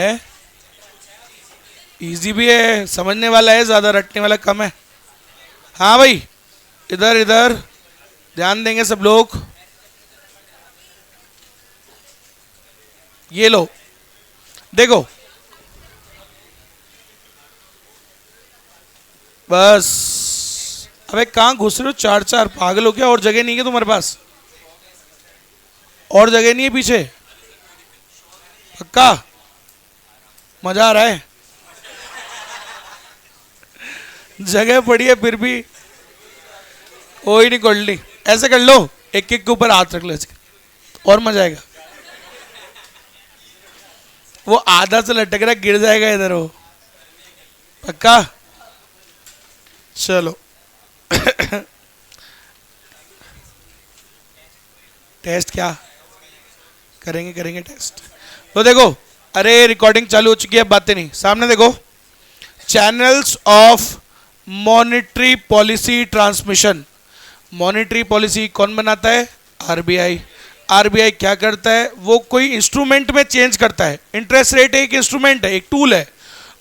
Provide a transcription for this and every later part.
है, इजी भी है, समझने वाला है, ज्यादा रटने वाला कम है। हाँ भाई, इधर इधर ध्यान देंगे सब लोग। ये लो देखो, बस। अबे कहाँ घुस रहे हो चार चार, पागल हो क्या? और जगह नहीं है तुम्हारे पास? और जगह नहीं है पीछे? पक्का? मजा आ रहा है? जगह पड़ी है फिर भी। कोई नहीं, कर ली। ऐसे कर लो, एक एक के ऊपर हाथ रख लो ऐसे, और मजा आएगा। वो आधा से लटक रहा, गिर जाएगा इधर वो। पक्का? चलो। टेस्ट क्या करेंगे? करेंगे टेस्ट। तो देखो, अरे रिकॉर्डिंग चालू हो चुकी है, बातें नहीं। सामने देखो, channels of monetary policy transmission. Monetary policy कौन बनाता है? आरबीआई। आरबीआई क्या करता है? वो कोई इंस्ट्रूमेंट में चेंज करता है। इंटरेस्ट रेट एक इंस्ट्रूमेंट है, एक टूल है,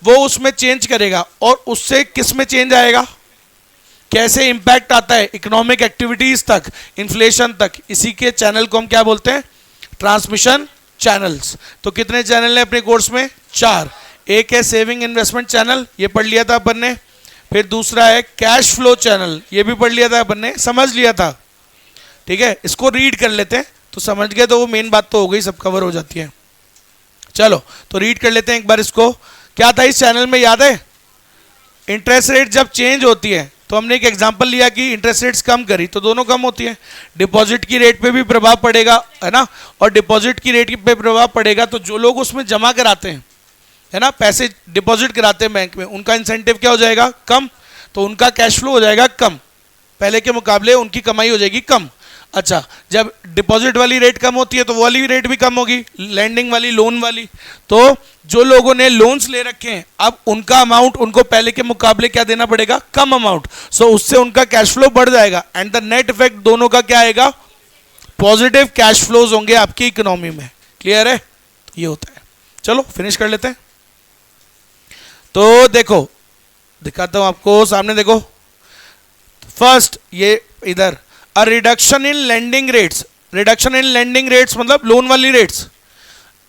वो उसमें चेंज करेगा। और उससे किस में चेंज आएगा, कैसे इंपैक्ट आता है इकोनॉमिक एक्टिविटीज तक, इन्फ्लेशन तक, इसी के चैनल को हम क्या बोलते हैं? Transmission channels. तो कितने चैनल है अपने कोर्स में? 4। एक है सेविंग इन्वेस्टमेंट चैनल, ये पढ़ लिया था अपन ने। फिर दूसरा है कैश फ्लो चैनल, ये भी पढ़ लिया था अपन ने, समझ लिया था। ठीक है, इसको रीड कर लेते हैं तो समझ गए, तो वो मेन बात तो हो गई, सब कवर हो जाती है। चलो तो रीड कर लेते हैं एक बार इसको। क्या था इस चैनल में, याद है? इंटरेस्ट रेट जब चेंज होती है तो हमने एक एग्जांपल लिया कि इंटरेस्ट रेट्स कम करी तो दोनों कम होती है। डिपॉजिट की रेट पे भी प्रभाव पड़ेगा, है ना? और डिपॉजिट की रेट पे प्रभाव पड़ेगा तो जो लोग उसमें जमा कराते हैं, है ना, पैसे डिपॉजिट कराते हैं बैंक में, उनका इंसेंटिव क्या हो जाएगा? कम। तो उनका कैश फ्लो हो जाएगा कम, पहले के मुकाबले उनकी कमाई हो जाएगी कम। अच्छा, जब डिपॉजिट वाली रेट कम होती है तो वो वाली रेट भी कम होगी, लैंडिंग वाली, लोन वाली। तो जो लोगों ने लोन्स ले रखे हैं, अब उनका अमाउंट उनको पहले के मुकाबले क्या देना पड़ेगा? कम अमाउंट। सो उससे उनका कैश फ्लो बढ़ जाएगा एंड द नेट इफेक्ट दोनों का क्या आएगा? पॉजिटिव कैश फ्लोज होंगे आपकी इकोनॉमी में। क्लियर है? ये होता है। चलो फिनिश कर लेते हैं। तो देखो, दिखाता हूं आपको, सामने देखो। फर्स्ट ये इधर, a reduction in lending rates. Reduction in lending rates मतलब लोन वाली रेट्स।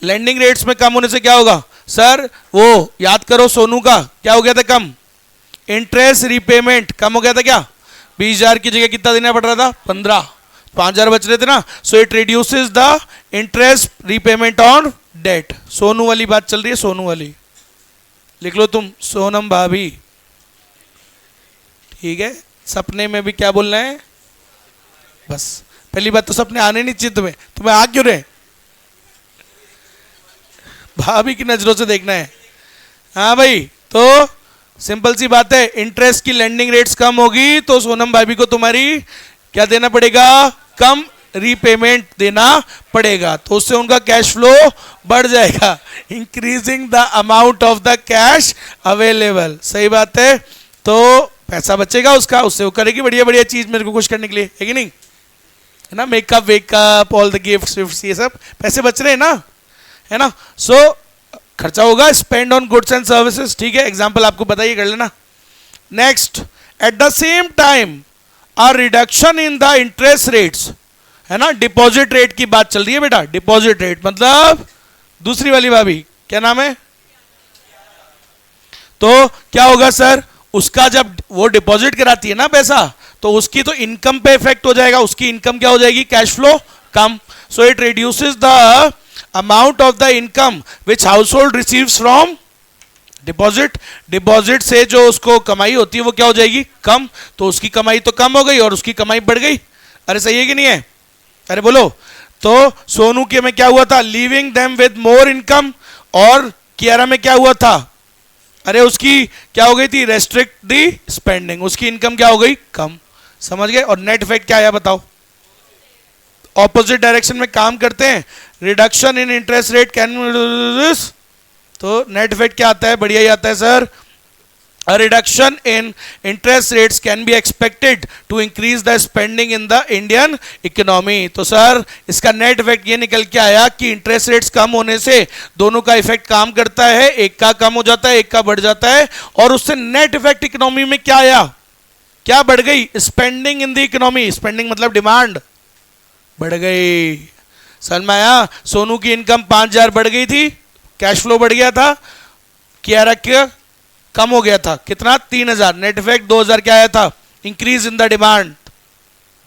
लेंडिंग रेट्स में कम होने से क्या होगा सर? वो याद करो, सोनू का क्या हो गया था कम? इंटरेस्ट रीपेमेंट कम हो गया था क्या? 20,000 की जगह कितना देना पड़ रहा था? 15। 5,000 बच रहे थे ना। So it reduces the interest repayment on debt. Sonu वाली बात चल रही है, सोनू वाली लिख लो तुम, सोनम भाभी। ठीक है, सपने में भी क्या बोलना है? बस पहली बात तो सपने आने नहीं चाहिए तुम्हें, तुम्हें आ क्यों रहे? भाभी की नजरों से देखना है। हाँ भाई, तो सिंपल सी बात है, इंटरेस्ट की लेंडिंग रेट्स कम होगी तो सोनम भाभी को तुम्हारी क्या देना पड़ेगा? कम रीपेमेंट देना पड़ेगा। तो उससे उनका कैश फ्लो बढ़ जाएगा, increasing the amount of the cash available. सही बात है। तो पैसा बचेगा उसका, उससे वो करेगी बढ़िया बढ़िया चीज मेरे को खुश करने के लिए, है कि नहीं? है ना, makeup wake up, all the gifts, ये सब पैसे बच रहे हैं ना, है ना? सो खर्चा होगा, spend on goods and services. ठीक है, एग्जांपल आपको बताइए, कर लेना। Next, at the same time a reduction in the interest rates, है ना? डिपॉजिट रेट की बात चल रही है बेटा। डिपॉजिट रेट मतलब दूसरी वाली भाभी, क्या नाम है? तो क्या होगा सर? उसका जब वो डिपॉजिट कराती है ना पैसा, तो उसकी तो इनकम पे इफेक्ट हो जाएगा। उसकी इनकम क्या हो जाएगी? Cash flow come. So it reduces the amount of the income which house hold receives from deposit. Deposit से जो उसको कमाई होती है वो क्या हो जाएगी? कम। तो उसकी कमाई तो कम हो गई और उसकी कमाई बढ़ गई। अरे सही है कि नहीं है? अरे बोलो। तो सोनू के में क्या हुआ था? Leaving them with more income. और कियारा में क्या हुआ था? अरे उसकी क्या हो गई थी? रेस्ट्रिक्ट दी स्पेंडिंग। उसकी इनकम क्या हो गई? कम। समझ गए? और नेट इफेक्ट क्या आया बताओ? ऑपोजिट डायरेक्शन में काम करते हैं। Reduction in interest rate can, तो नेट इफेक्ट क्या आता है? बढ़िया ही आता है sir. A reduction in interest rates can be expected to increase the spending in the Indian economy. तो सर इसका नेट इफेक्ट ये निकल के आया कि इंटरेस्ट रेट्स कम होने से दोनों का इफेक्ट काम करता है, एक का कम हो जाता है, एक का बढ़ जाता है, और उससे नेट इफेक्ट इकोनॉमी में क्या आया, क्या बढ़ गई, spending in the economy. Spending मतलब डिमांड बढ़ गई. समझ में आया. सोनू की इनकम 5,000 बढ़ गई थी, कैश फ्लो बढ़ गया था, कियारा क्या कम हो गया था, कितना 3,000. नेट इफेक्ट 2,000 क्या आया था, इंक्रीज इन द डिमांड.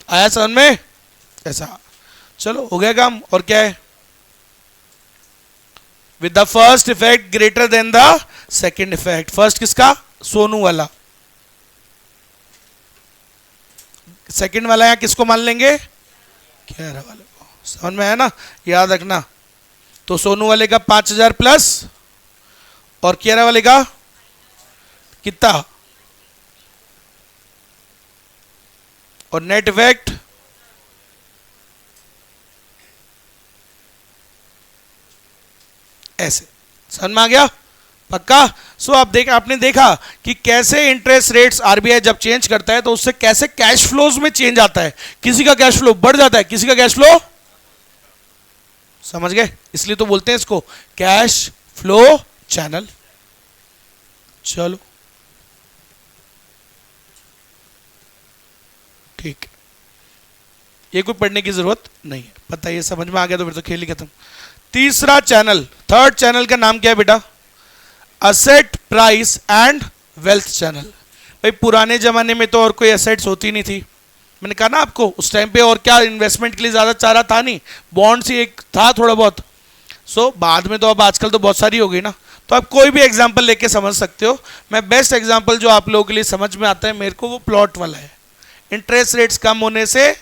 आया समझ में. ऐसा चलो हो गया काम. और क्या है, with the first effect greater than the second effect. First किसका, सोनू वाला. सेकेंड वाला यहां किसको मान लेंगे, कियारा वाले को. समझ में है ना, याद रखना. तो सोनू वाले का 5,000 प्लस और कियारा वाले का कितना, और नेट इफेक्ट ऐसे. समझ में आ गया पक्का. सो आपने देखा कि कैसे इंटरेस्ट रेट्स आरबीआई जब चेंज करता है तो उससे कैसे कैश फ्लोज में चेंज आता है. किसी का कैश फ्लो बढ़ जाता है, किसी का कैश फ्लो, समझ गए, इसलिए तो बोलते हैं इसको कैश फ्लो चैनल. चलो ठीक, ये कोई पढ़ने की जरूरत नहीं है, पता है, ये समझ में आ गया तो फिर तो खेल ही खत्म. तीसरा चैनल, थर्ड चैनल का नाम क्या है बेटा, asset price and wealth channel. भाई पुराने जमाने में तो और कोई एसेट्स होती नहीं थी, मैंने कहा ना आपको उस टाइम पे, और क्या इन्वेस्टमेंट के लिए ज्यादा चारा था नहीं, बॉन्ड्स ही एक था थोड़ा बहुत. सो बाद में तो अब आजकल तो बहुत सारी हो गई ना. तो आप कोई भी एग्जांपल लेके समझ सकते हो. मैं बेस्ट एग्जांपल जो आप लोगों के लिए समझ में आता है मेरे को, वो प्लॉट वाला है. इंटरेस्ट रेट्स कम होने से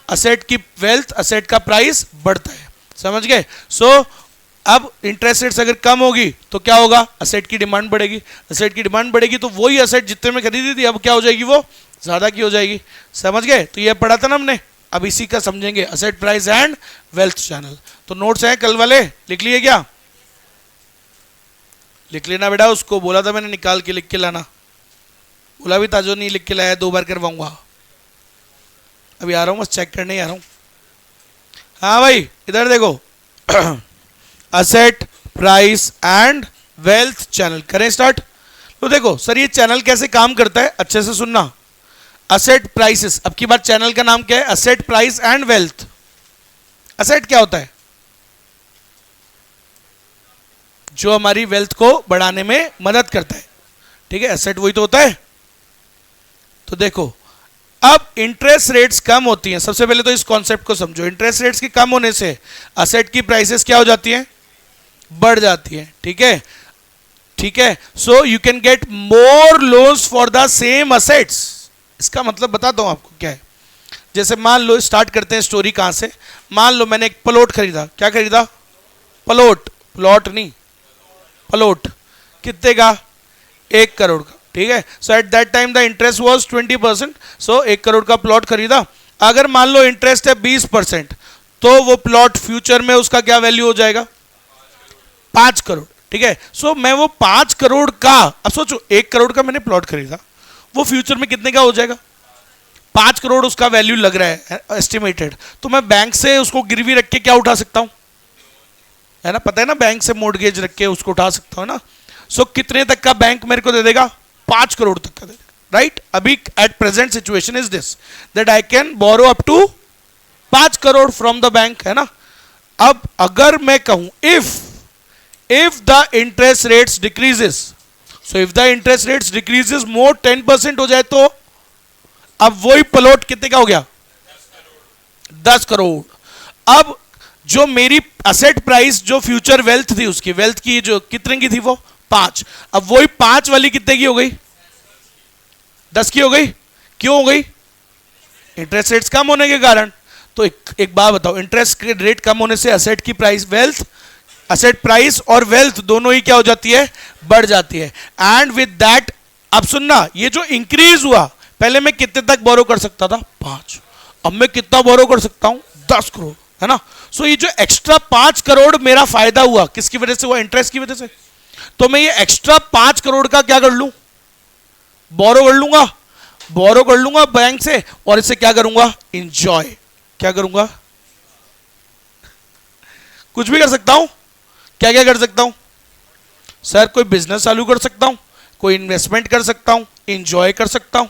असेट की वेल्थ, असेट का प्राइस बढ़ता है. समझ गए. सो अब इंटरेस्ट रेट्स अगर कम होगी तो क्या होगा, असेट की डिमांड बढ़ेगी. असेट की डिमांड बढ़ेगी तो वही असेट जितने में खरीदी थी अब क्या हो जाएगी, वो ज्यादा की हो जाएगी. समझ गए. तो ये पढ़ा था ना हमने, अब इसी का समझेंगे, asset price and wealth channel. तो नोट्स हैं कल वाले, लिख लिए क्या, लिख लेना बेटा. उसको बोला था मैंने निकाल के लिख के लाना, बोला भी था जो नहीं लिख के लाया 2 बार करवाऊंगा. अभी आ रहा हूँ, बस चेक करने ही आ रहा हूँ. हाँ भाई इधर देखो, asset price and wealth channel. करें स्टार्ट. तो देखो सर ये चैनल कैसे काम करता है, अच्छे से सुनना. असेट प्राइसेस, अब की बात चैनल का नाम क्या है, asset price and wealth. Asset क्या होता है, जो हमारी वेल्थ को बढ़ाने में मदद करता है. ठीक है, एसेट वही तो होता है. तो देखो अब इंटरेस्ट रेट्स कम होती हैं. सबसे पहले तो इस कॉन्सेप्ट को समझो. इंटरेस्ट रेट्स के कम होने से असेट की प्राइसेस क्या हो जाती हैं, बढ़ जाती हैं. ठीक है, ठीक है. So you can get more loans for the same assets. इसका मतलब बताता हूं आपको क्या है. जैसे मान लो, स्टार्ट करते हैं स्टोरी कहां से. मान लो मैंने एक प्लॉट खरीदा. क्या खरीदा, प्लॉट, प्लॉट नहीं प्लॉट. कितने का, 1 करोड़ का. ठीक है. So at that time the interest was 20%. So 1 crore का प्लॉट खरीदा. अगर मान लो इंटरेस्ट है 20%, तो वो प्लॉट फ्यूचर में उसका क्या वैल्यू हो जाएगा, 5 करोड़. ठीक है. सो मैं वो 5 करोड़ का, अब सोचो 1 करोड़ का मैंने प्लॉट खरीदा, वो फ्यूचर में कितने का हो जाएगा, 5 करोड़ उसका वैल्यू लग रहा है एस्टिमेटेड. तो मैं बैंक से उसको गिरवी रख के क्या उठा सकता हूं, है ना, पता है ना, बैंक से मोर्टगेज रख के उसको उठा सकता हूं ना. सो कितने तक का बैंक मेरे को दे देगा, 5 करोड़ तक का दे देगा. राइट. अभी at present situation is this that I can borrow up to 5 crore from the bank, है ना. अब अगर मैं कहूं if the interest rates decreases, so if the interest rates decreases more 10% हो जाए, तो अब वही प्लॉट कितने का हो गया, 10 करोड़. अब जो मेरी असेट प्राइस, जो फ्यूचर वेल्थ थी, उसकी वेल्थ की जो कितने की थी, वो 5. अब वही 5 वाली कितने की हो गई, 10 की हो गई. क्यों हो गई, इंटरेस्ट रेट्स कम होने के कारण. तो एक बात बताओ, इंटरेस्ट रेट कम होने से असेट की प्राइस, वेल्थ, असेट प्राइस और वेल्थ दोनों ही क्या हो जाती है, बढ़ जाती है. एंड विद दैट, अब सुनना, ये जो इंक्रीज हुआ, पहले मैं कितने तक बोरो कर सकता था, 5. अब मैं कितना बोरो कर सकता हूं, 10 करोड़, है ना. सो ये जो एक्स्ट्रा 5 करोड़ मेरा फायदा हुआ, किसकी वजह से हुआ, इंटरेस्ट की वजह से. तो मैं ये एक्स्ट्रा 5 करोड़ का क्या कर लूं, बोरो कर लूंगा बैंक से, और इससे क्या करूंगा, इंजॉय। क्या करूंगा, कुछ भी कर सकता हूं। क्या क्या कर सकता हूं सर, कोई बिजनेस चालू कर सकता हूं, कोई इन्वेस्टमेंट कर सकता हूं, इंजॉय कर सकता हूं,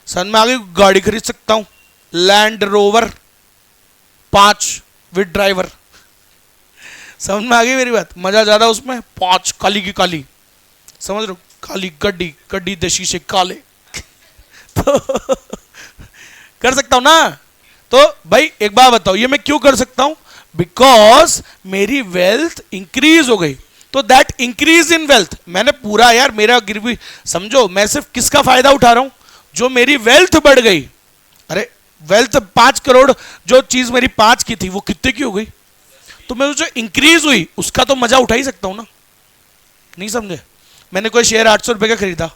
सर मैं आगे गाड़ी खरीद सकता हूं, लैंड रोवर 5 विद ड्राइवर। समझ में आ गई मेरी बात, मजा ज्यादा उसमें, 5 काली की काली, समझ रहे हो, काली गड्डी, गड्डी देशी से काले। तो कर सकता हूं ना। तो भाई एक बात बताओ, ये मैं क्यों कर सकता हूं, बिकॉज मेरी वेल्थ इंक्रीज हो गई। तो दैट इंक्रीज इन वेल्थ, मैंने पूरा यार मेरा गिरवी समझो, मैं सिर्फ किसका फायदा उठा रहा हूं, जो मेरी वेल्थ बढ़ गई। अरे वेल्थ 5 करोड़, जो चीज मेरी 5 की थी वो कितने की हो गई, तो मैं जो इंक्रीज हुई उसका तो मजा उठा ही सकता हूं ना। नहीं समझे, मैंने कोई शेयर 800 रुपए का खरीदा,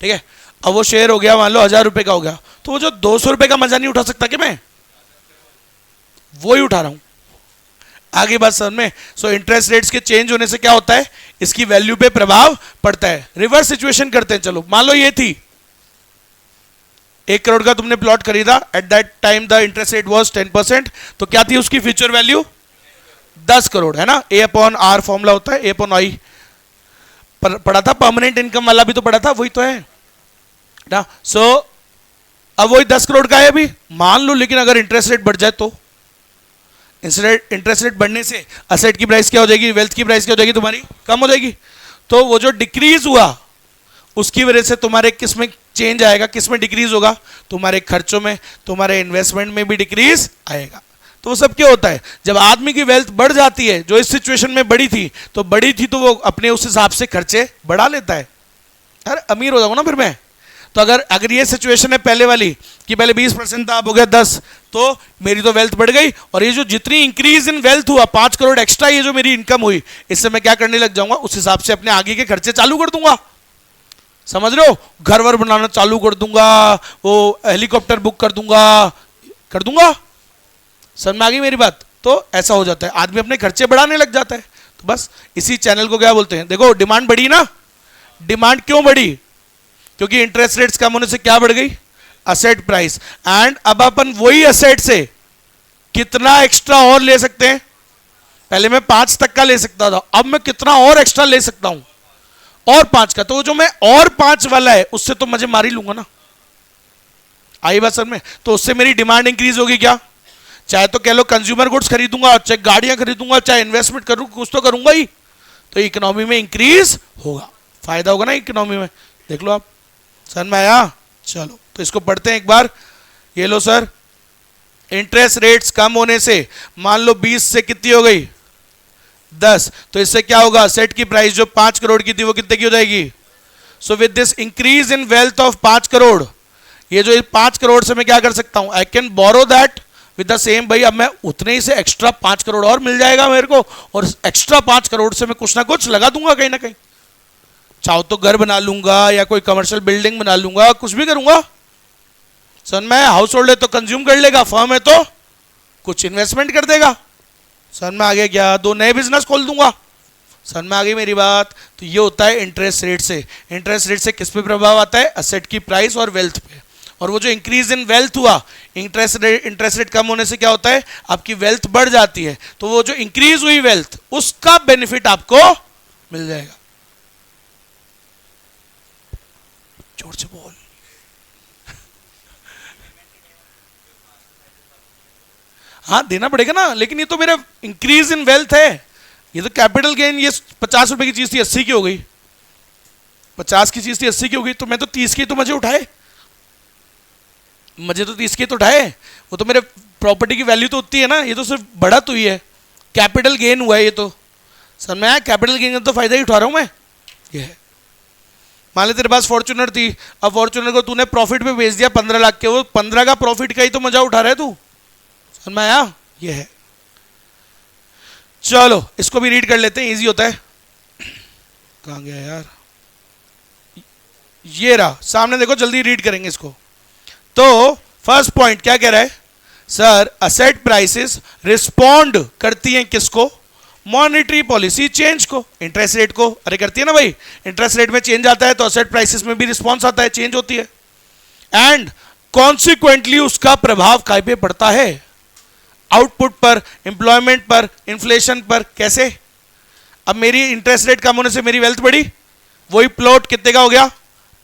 ठीक है, अब वो शेयर हो गया मान लो 1000 रुपए का हो गया, तो वो जो 200 रुपए का मजा नहीं उठा सकता कि मैं, वो ही उठा रहा हूं। आगे बात समझ में। सो इंटरेस्ट रेट्स के चेंज होने से क्या होता है, इसकी वैल्यू पे प्रभाव पड़ता है। रिवर्स सिचुएशन करते हैं, चलो मान लो ये थी 1 करोड़ का तुमने प्लॉट खरीदा, eight that time the interest rate was 10%, तो क्या थी उसकी फ्यूचर वैल्यू 10 करोड़, है ना। ए अपॉन आर फॉर्मूला होता है, ए अपॉन आई पढ़ा था, परमानेंट इनकम वाला भी तो पढ़ा था, वही तो है ना। सो अब वही 10 करोड़ का है अभी, मान लो, लेकिन अगर इंटरेस्ट रेट बढ़ जाए तो इंटरेस्ट रेट बढ़ने से असेट की प्राइस क्या हो जाएगी, वेल्थ की प्राइस क्या हो जाएगी तुम्हारी, कम हो जाएगी। तो वो जो डिक्रीज हुआ उसकी वजह से तुम्हारे किस में चेंज आएगा, किस में डिक्रीज होगा, तुम्हारे खर्चों में, तुम्हारे इन्वेस्टमेंट में भी डिक्रीज आएगा। तो वो सब क्या होता है, जब आदमी की वेल्थ बढ़ जाती है, जो इस सिचुएशन में बढ़ी थी तो वो अपने उस हिसाब से खर्चे बढ़ा लेता है। अरे अमीर हो जाऊंगा ना फिर मैं। तो अगर ये सिचुएशन है पहले वाली कि पहले 20% था, अब हो गया 10, तो मेरी तो वेल्थ बढ़ गई, और ये जो जितनी इंक्रीज इन वेल्थ हुआ 5 करोड़ एक्स्ट्रा, ये जो मेरी इनकम हुई, इससे मैं क्या करने लग जाऊंगा, उस हिसाब से अपने आगे के खर्चे चालू कर दूंगा। समझ रहे हो, घर वर बनाना चालू कर दूंगा, वो हेलीकॉप्टर बुक कर दूंगा। समझ में आ गई मेरी बात। तो ऐसा हो जाता है, आदमी अपने खर्चे बढ़ाने लग जाता है। तो बस इसी चैनल को क्या बोलते हैं, देखो डिमांड बढ़ी ना। डिमांड क्यों बढ़ी, क्योंकि इंटरेस्ट रेट्स कम होने से क्या बढ़ गई, असेट प्राइस। एंड अब अपन वही असेट से कितना एक्स्ट्रा और ले सकते हैं, पहले मैं 5 तक का ले सकता था, अब मैं कितना और एक्स्ट्रा ले सकता हूं, और 5 का। तो जो मैं और 5 वाला है उससे तो मुझे मार ही लूंगा ना। आई बात समझ में। तो उससे मेरी डिमांड इंक्रीज होगी क्या, चाहे तो कह लो कंज्यूमर गुड्स खरीदूंगा, चाहे गाड़ियां खरीदूंगा, चाहे इन्वेस्टमेंट करूं, कुछ तो करूंगा ही। तो इकोनॉमी में इंक्रीज होगा, फायदा होगा ना इकोनॉमी में। देख लो आप, समझ में आया। चलो तो इसको पढ़ते हैं एक बार। ये लो सर, इंटरेस्ट रेट्स कम होने से मान लो 20 से कितनी हो गई, 10, तो इससे क्या होगा, सेट की प्राइस जो 5 करोड़ की थी वो कितने की हो जाएगी। So with this increase in wealth of 5 crore, ये जो 5 करोड़ से मैं क्या कर सकता हूं, I can borrow that with the same. भाई अब मैं उतने ही से एक्स्ट्रा 5 करोड़ और मिल जाएगा मेरे को, और एक्स्ट्रा 5 करोड़ से मैं कुछ ना कुछ लगा दूंगा कहीं ना कहीं। चाहो तो घर बना लूंगा, या कोई कमर्शियल बिल्डिंग बना लूंगा, कुछ भी करूंगा। समझ में, हाउस होल्ड है तो कंज्यूम कर लेगा, फर्म है तो कुछ इन्वेस्टमेंट कर देगा। समझ में आ गया क्या, 2 नए बिजनेस खोल दूंगा। समझ में आ गई मेरी बात। तो ये होता है इंटरेस्ट रेट से। इंटरेस्ट रेट से किस पे प्रभाव आता है, असेट की प्राइस और वेल्थ पे। और वो जो इंक्रीज इन वेल्थ हुआ, इंटरेस्ट रेट कम होने से क्या होता है, आपकी वेल्थ बढ़ जाती है, तो वो जो इंक्रीज हुई वेल्थ उसका बेनिफिट आपको मिल जाएगा। जोर से बोल। हाँ देना पड़ेगा ना, लेकिन ये तो मेरा इंक्रीज इन वेल्थ है, ये तो कैपिटल गेन। ये 50 रुपए की चीज थी 80 की हो गई, 50 की चीज थी 80 की हो गई, तो मैं तो 30 की तो मजे उठाए, मजे तो 30 के तो उठाए। वो तो मेरे प्रॉपर्टी की वैल्यू तो उतनी है ना, ये तो सिर्फ बढ़ा तो ही है, कैपिटल गेन हुआ है ये तो। सर मैं कैपिटल गेन का तो फायदा ही उठा रहा हूं मैं। ये है, मान ले तेरे पास फॉर्च्यूनर थी, अब फॉर्च्यूनर को तूने प्रॉफिट पे बेच दिया 15 लाख के, वो 15 का प्रॉफिट का ही तो मजा उठा रहा है तू। समझ में आया, ये है। चलो इसको भी रीड कर लेते हैं, इजी होता है। कहां गया यार, ये रहा सामने, देखो जल्दी रीड करेंगे इसको। तो फर्स्ट पॉइंट क्या कह रहा है, सर असेट प्राइसेस रिस्पॉन्ड करती हैं किसको, मॉनेटरी पॉलिसी चेंज को, इंटरेस्ट रेट को, अरे करती है ना भाई, इंटरेस्ट रेट में चेंज आता है तो असेट प्राइसेस में भी रिस्पॉन्स आता है, चेंज होती है, एंड कॉन्सिक्वेंटली उसका प्रभाव काय पे पड़ता है, आउटपुट पर, एम्प्लॉयमेंट पर, इन्फ्लेशन पर। कैसे? अब मेरी इंटरेस्ट रेट कम होने से मेरी वेल्थ बढ़ी, वही प्लॉट कितने का हो गया,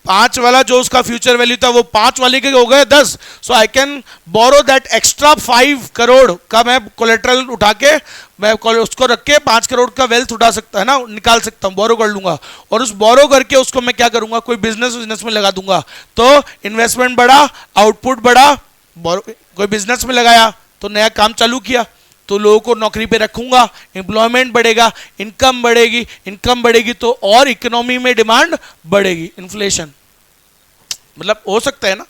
5 वाला जो उसका फ्यूचर वैल्यू था वो 5 वाले के हो गए 10, so I can borrow that extra 5 crore का मैं कोलेट्रल उठा के मैं उसको रख के 5 करोड़ का वेल्थ उठा सकता है ना, निकाल सकता हूं, बोरो कर लूंगा, और उस बोरो करके उसको मैं क्या करूंगा, कोई बिजनेस में लगा दूंगा, तो इन्वेस्टमेंट बढ़ा, आउटपुट बढ़ा, कोई बिजनेस में लगाया तो नया काम चालू किया तो लोगों को नौकरी पे रखूंगा, एम्प्लॉयमेंट बढ़ेगा, इनकम बढ़ेगी, इनकम बढ़ेगी तो और इकोनॉमी में डिमांड बढ़ेगी, इन्फ्लेशन, मतलब हो सकता है ना,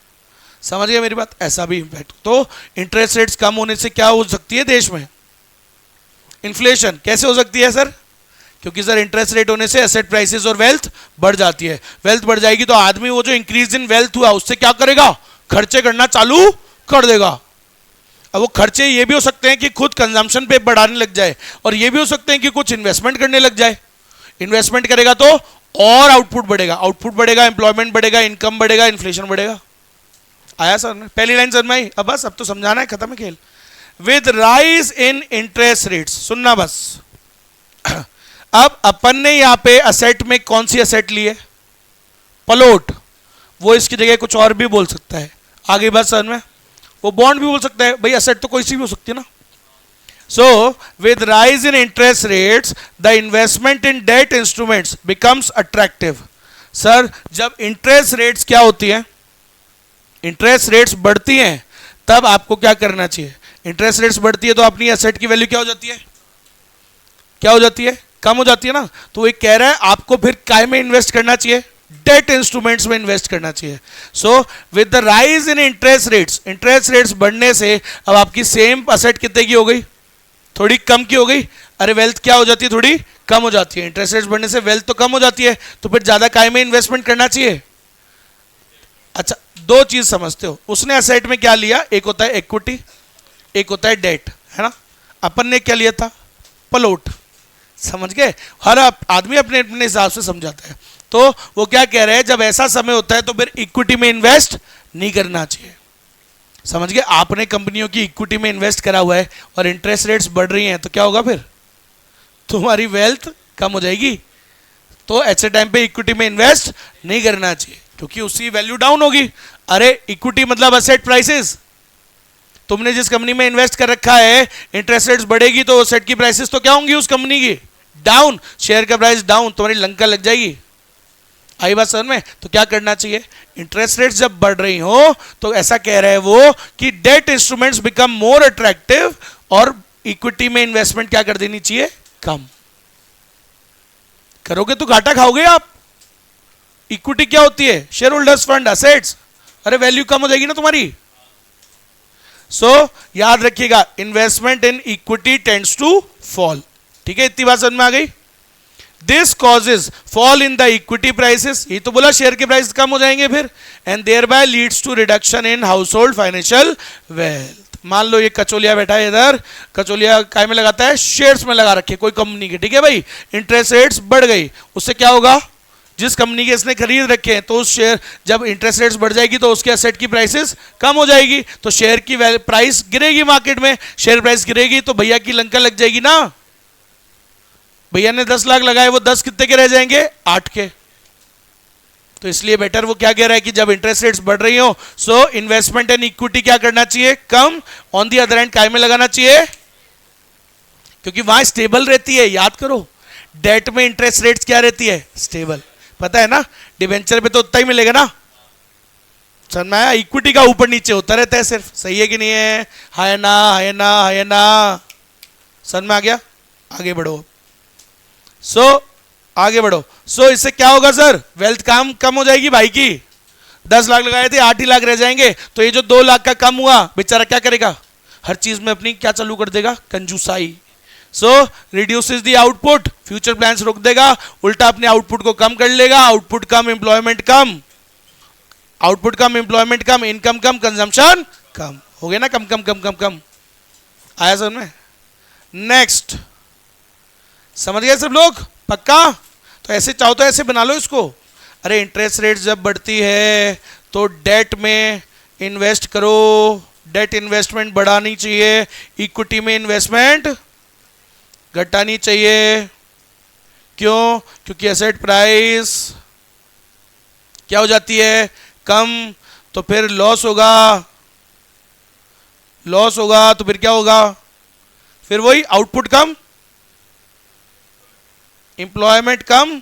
समझ गए मेरी बात, ऐसा भी इंपैक्ट। तो इंटरेस्ट रेट्स कम होने से क्या हो सकती है देश में, इन्फ्लेशन। कैसे हो सकती है सर? क्योंकि सर इंटरेस्ट रेट होने से एसेट प्राइसेस और वेल्थ बढ़ जाती है, वेल्थ बढ़ जाएगी तो आदमी वो जो इंक्रीज इन वेल्थ हुआ उससे क्या करेगा, खर्चे करना चालू कर देगा। अब वो खर्चे ये भी हो सकते हैं कि खुद कंजम्पशन पे बढ़ाने लग जाए, और ये भी हो सकते हैं कि कुछ इन्वेस्टमेंट करने लग जाए, इन्वेस्टमेंट करेगा तो और आउटपुट बढ़ेगा, आउटपुट बढ़ेगा, एम्प्लॉयमेंट बढ़ेगा, इनकम बढ़ेगा, इन्फ्लेशन बढ़ेगा। आया सर ने पहली लाइन समझ में आई? अब बस, अब तो समझाना है, खत्म है खेल। With rise in interest rates, सुनना बस। अब अपन ने यहां पे असेट में कौन सी असेट ली है, प्लॉट, वो इसकी जगह कुछ और भी बोल सकता है, आगे बात समझ में, वो बॉन्ड भी बोल सकता है भाई, असेट तो कोई सी भी हो सकती है ना। So with rise in interest rates the investment in debt instruments becomes attractive. Sir जब इंटरेस्ट रेट्स क्या होती है, इंटरेस्ट रेट्स बढ़ती हैं तब आपको क्या करना चाहिए, इंटरेस्ट रेट्स बढ़ती है तो अपनी एसेट की वैल्यू क्या हो जाती है, क्या हो जाती है, कम हो जाती है ना। तो ये कह रहा है आपको फिर काय में इन्वेस्ट करना चाहिए, डेट इंस्ट्रूमेंट्स में इन्वेस्ट करना चाहिए। So with the rise in interest rates बढ़ने से अब आपकी सेम असेट कितने की हो गई, थोड़ी कम की हो गई। अरे वेल्थ क्या हो जाती है, थोड़ी कम हो जाती है, इंटरेस्ट रेट्स बढ़ने से वेल्थ तो कम हो जाती है, तो फिर ज्यादा काय में इन्वेस्टमेंट करना चाहिए। अच्छा दो चीज समझते हो, उसने असेट में क्या लिया, एक होता है इक्विटी, एक होता है डेट, है ना। अपन ने क्या लिया था, प्लॉट, समझ गए। हर आदमी अपने अपने हिसाब से समझाता है। तो वो क्या कह रहे हैं, जब ऐसा समय होता है तो फिर इक्विटी में इन्वेस्ट नहीं करना चाहिए, समझ गए। आपने कंपनियों की इक्विटी में इन्वेस्ट करा हुआ है और इंटरेस्ट रेट्स बढ़ रही हैं तो क्या होगा, फिर तुम्हारी वेल्थ कम हो जाएगी। तो ऐसे टाइम पे इक्विटी में इन्वेस्ट नहीं करना चाहिए क्योंकि उसकी वैल्यू डाउन होगी। अरे इक्विटी मतलब असेट प्राइसेस, तुमने जिस कंपनी में इन्वेस्ट कर रखा है, इंटरेस्ट रेट्स बढ़ेगी तो असेट की प्राइसेस तो क्या होंगी उस कंपनी की, डाउन, शेयर का प्राइस डाउन, तुम्हारी लंका लग जाएगी। आई बात समझ में। तो क्या करना चाहिए, इंटरेस्ट रेट्स जब बढ़ रही हो तो ऐसा कह रहे हैं वो कि debt instruments become more attractive और इक्विटी में इन्वेस्टमेंट क्या कर देनी चाहिए, कम। करोगे तो घाटा खाओगे आप। इक्विटी क्या होती है, शेयर होल्डर्स फंड, असेट्स, अरे वैल्यू कम हो जाएगी ना तुम्हारी। सो याद रखिएगा, investment in equity tends to fall, ठीक है, इतनी बात समझ में आ गई। This causes fall in the equity prices, ये तो बोला शेयर के प्राइस कम हो जाएंगे फिर, and thereby leads to reduction in household financial wealth. मान लो ये कचौलिया बैठा है इधर, कचौलिया काय में लगाता है, शेयर्स में लगा रखे कोई कंपनी के, ठीक है भाई। इंटरेस्ट रेट्स बढ़ गई, उससे क्या होगा, जिस कंपनी के इसने खरीद रखे हैं तो उस शेयर, जब इंटरेस्ट रेट्स बढ़ जाएगी तो उसके एसेट की प्राइसेस कम हो जाएगी, तो शेयर की प्राइस गिरेगी, मार्केट में शेयर प्राइस गिरेगी तो भैया की लंका लग जाएगी ना। भैया ने 10 लाख लगाए, वो 10 कितने के रह जाएंगे, 8 के। तो इसलिए बेटर वो क्या कह रहा है कि जब इंटरेस्ट रेट्स बढ़ रही हो, सो इन्वेस्टमेंट एंड इक्विटी क्या करना चाहिए, कम। ऑन दी अदर हैंड काय में लगाना चाहिए, क्योंकि वहां स्टेबल रहती है। याद करो, डेट में इंटरेस्ट रेट्स क्या रहती है, स्टेबल, पता है ना। डिवेंचर पे तो उतना ही मिलेगा ना, समझ में आया। इक्विटी का ऊपर नीचे होता रहता है सिर्फ, सही है कि नहीं है, है ना, है ना, है ना, समझ में आ गया। आगे बढ़ो, सो आगे बढ़ो। सो इससे क्या होगा सर, वेल्थ कम हो जाएगी भाई की। 10 लाख लगाए थे, 8 ही लाख रह जाएंगे, तो ये जो 2 लाख का कम हुआ, बेचारा क्या करेगा, हर चीज में अपनी क्या चालू कर देगा, कंजूसाई। So reduces the output, future plans रोक देगा, उल्टा अपने आउटपुट को कम कर लेगा। आउटपुट कम, एम्प्लॉयमेंट कम, आउटपुट कम, एम्प्लॉयमेंट कम, इनकम कम, कंजम्पशन कम, हो गया ना, कम कम कम कम कम। आया समझ में। नेक्स्ट, समझ गए सब लोग? पक्का? तो ऐसे चाहो तो ऐसे बना लो इसको। अरे इंटरेस्ट रेट जब बढ़ती है तो डेट में इन्वेस्ट करो, डेट इन्वेस्टमेंट बढ़ानी चाहिए, इक्विटी में इन्वेस्टमेंट घटानी चाहिए। क्यों? क्योंकि एसेट प्राइस क्या हो जाती है? कम, तो फिर लॉस होगा, लॉस होगा तो फिर क्या होगा? फिर वही आउटपुट कम, एम्प्लॉयमेंट कम,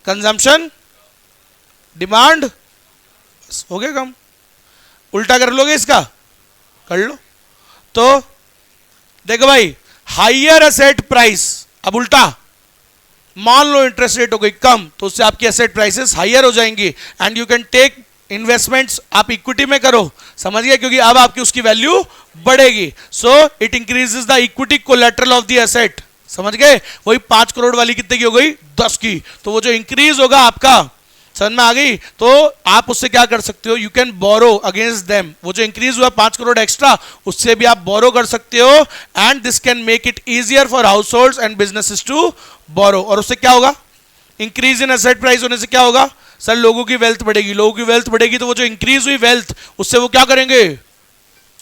कंजम्पशन, डिमांड हो गया कम। उल्टा कर लोगे इसका? कर लो। तो देखो भाई, हाइयर एसेट प्राइस, अब उल्टा मान लो इंटरेस्ट रेट हो गई कम, तो उससे आपकी एसेट प्राइसेस हाइयर हो जाएंगी and you can take investments, आप इक्विटी में करो। समझ गए? क्योंकि अब आपकी उसकी वैल्यू बढ़ेगी। So it increases the equity collateral of the asset. समझ गए? वही 5 करोड़ वाली कितने की हो गई? 10 की। तो वो जो इंक्रीज होगा आपका, समझ में आ गई? तो आप उससे क्या कर सकते हो? You can borrow against them. वो जो इंक्रीज हुआ 5 करोड़ एक्स्ट्रा, उससे भी आप बोरो कर सकते हो and this can make it easier for household and businesses to borrow. और उससे क्या होगा? इंक्रीज इन एसेट प्राइस होने से क्या होगा? सर लोगों की वेल्थ बढ़ेगी, लोगों की वेल्थ बढ़ेगी तो वो जो इंक्रीज हुई वेल्थ, उससे वो क्या करेंगे?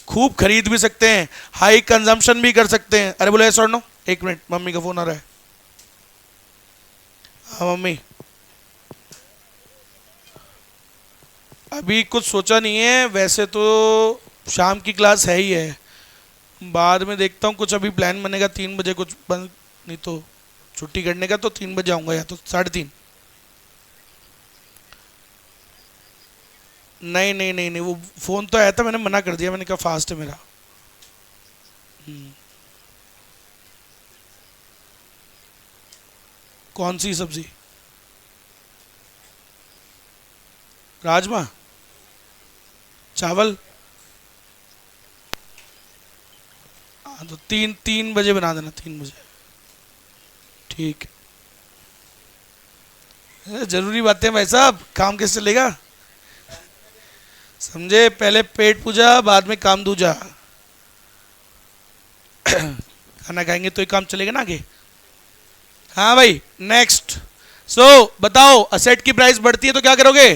खूब खरीद भी सकते हैं, हाई कंजम्पशन भी कर सकते हैं। अरे बोले सर नो, एक मिनट मम्मी का फोन आ रहा है। हाँ मम्मी, अभी कुछ सोचा नहीं है, वैसे तो शाम की क्लास है ही है, बाद में देखता हूँ कुछ अभी प्लान बनेगा 3 बजे कुछ बन, नहीं तो छुट्टी करने का, तो 3 बजे आऊँगा या तो 3:30। नहीं नहीं नहीं नहीं, वो फ़ोन तो आया था, मैंने मना कर दिया, मैंने कहा फास्ट है मेरा। कौन सी सब्जी? राजमा चावल? हाँ तो 3 बजे बना देना, 3 बजे। ठीक है, जरूरी बातें भाई साहब, काम कैसे चलेगा? समझे? पहले पेट पूजा, बाद में काम दूजा। खाना खाएंगे तो ही काम चलेगा ना आगे। हाँ भाई, नेक्स्ट। सो बताओ, असेट की प्राइस बढ़ती है तो क्या करोगे?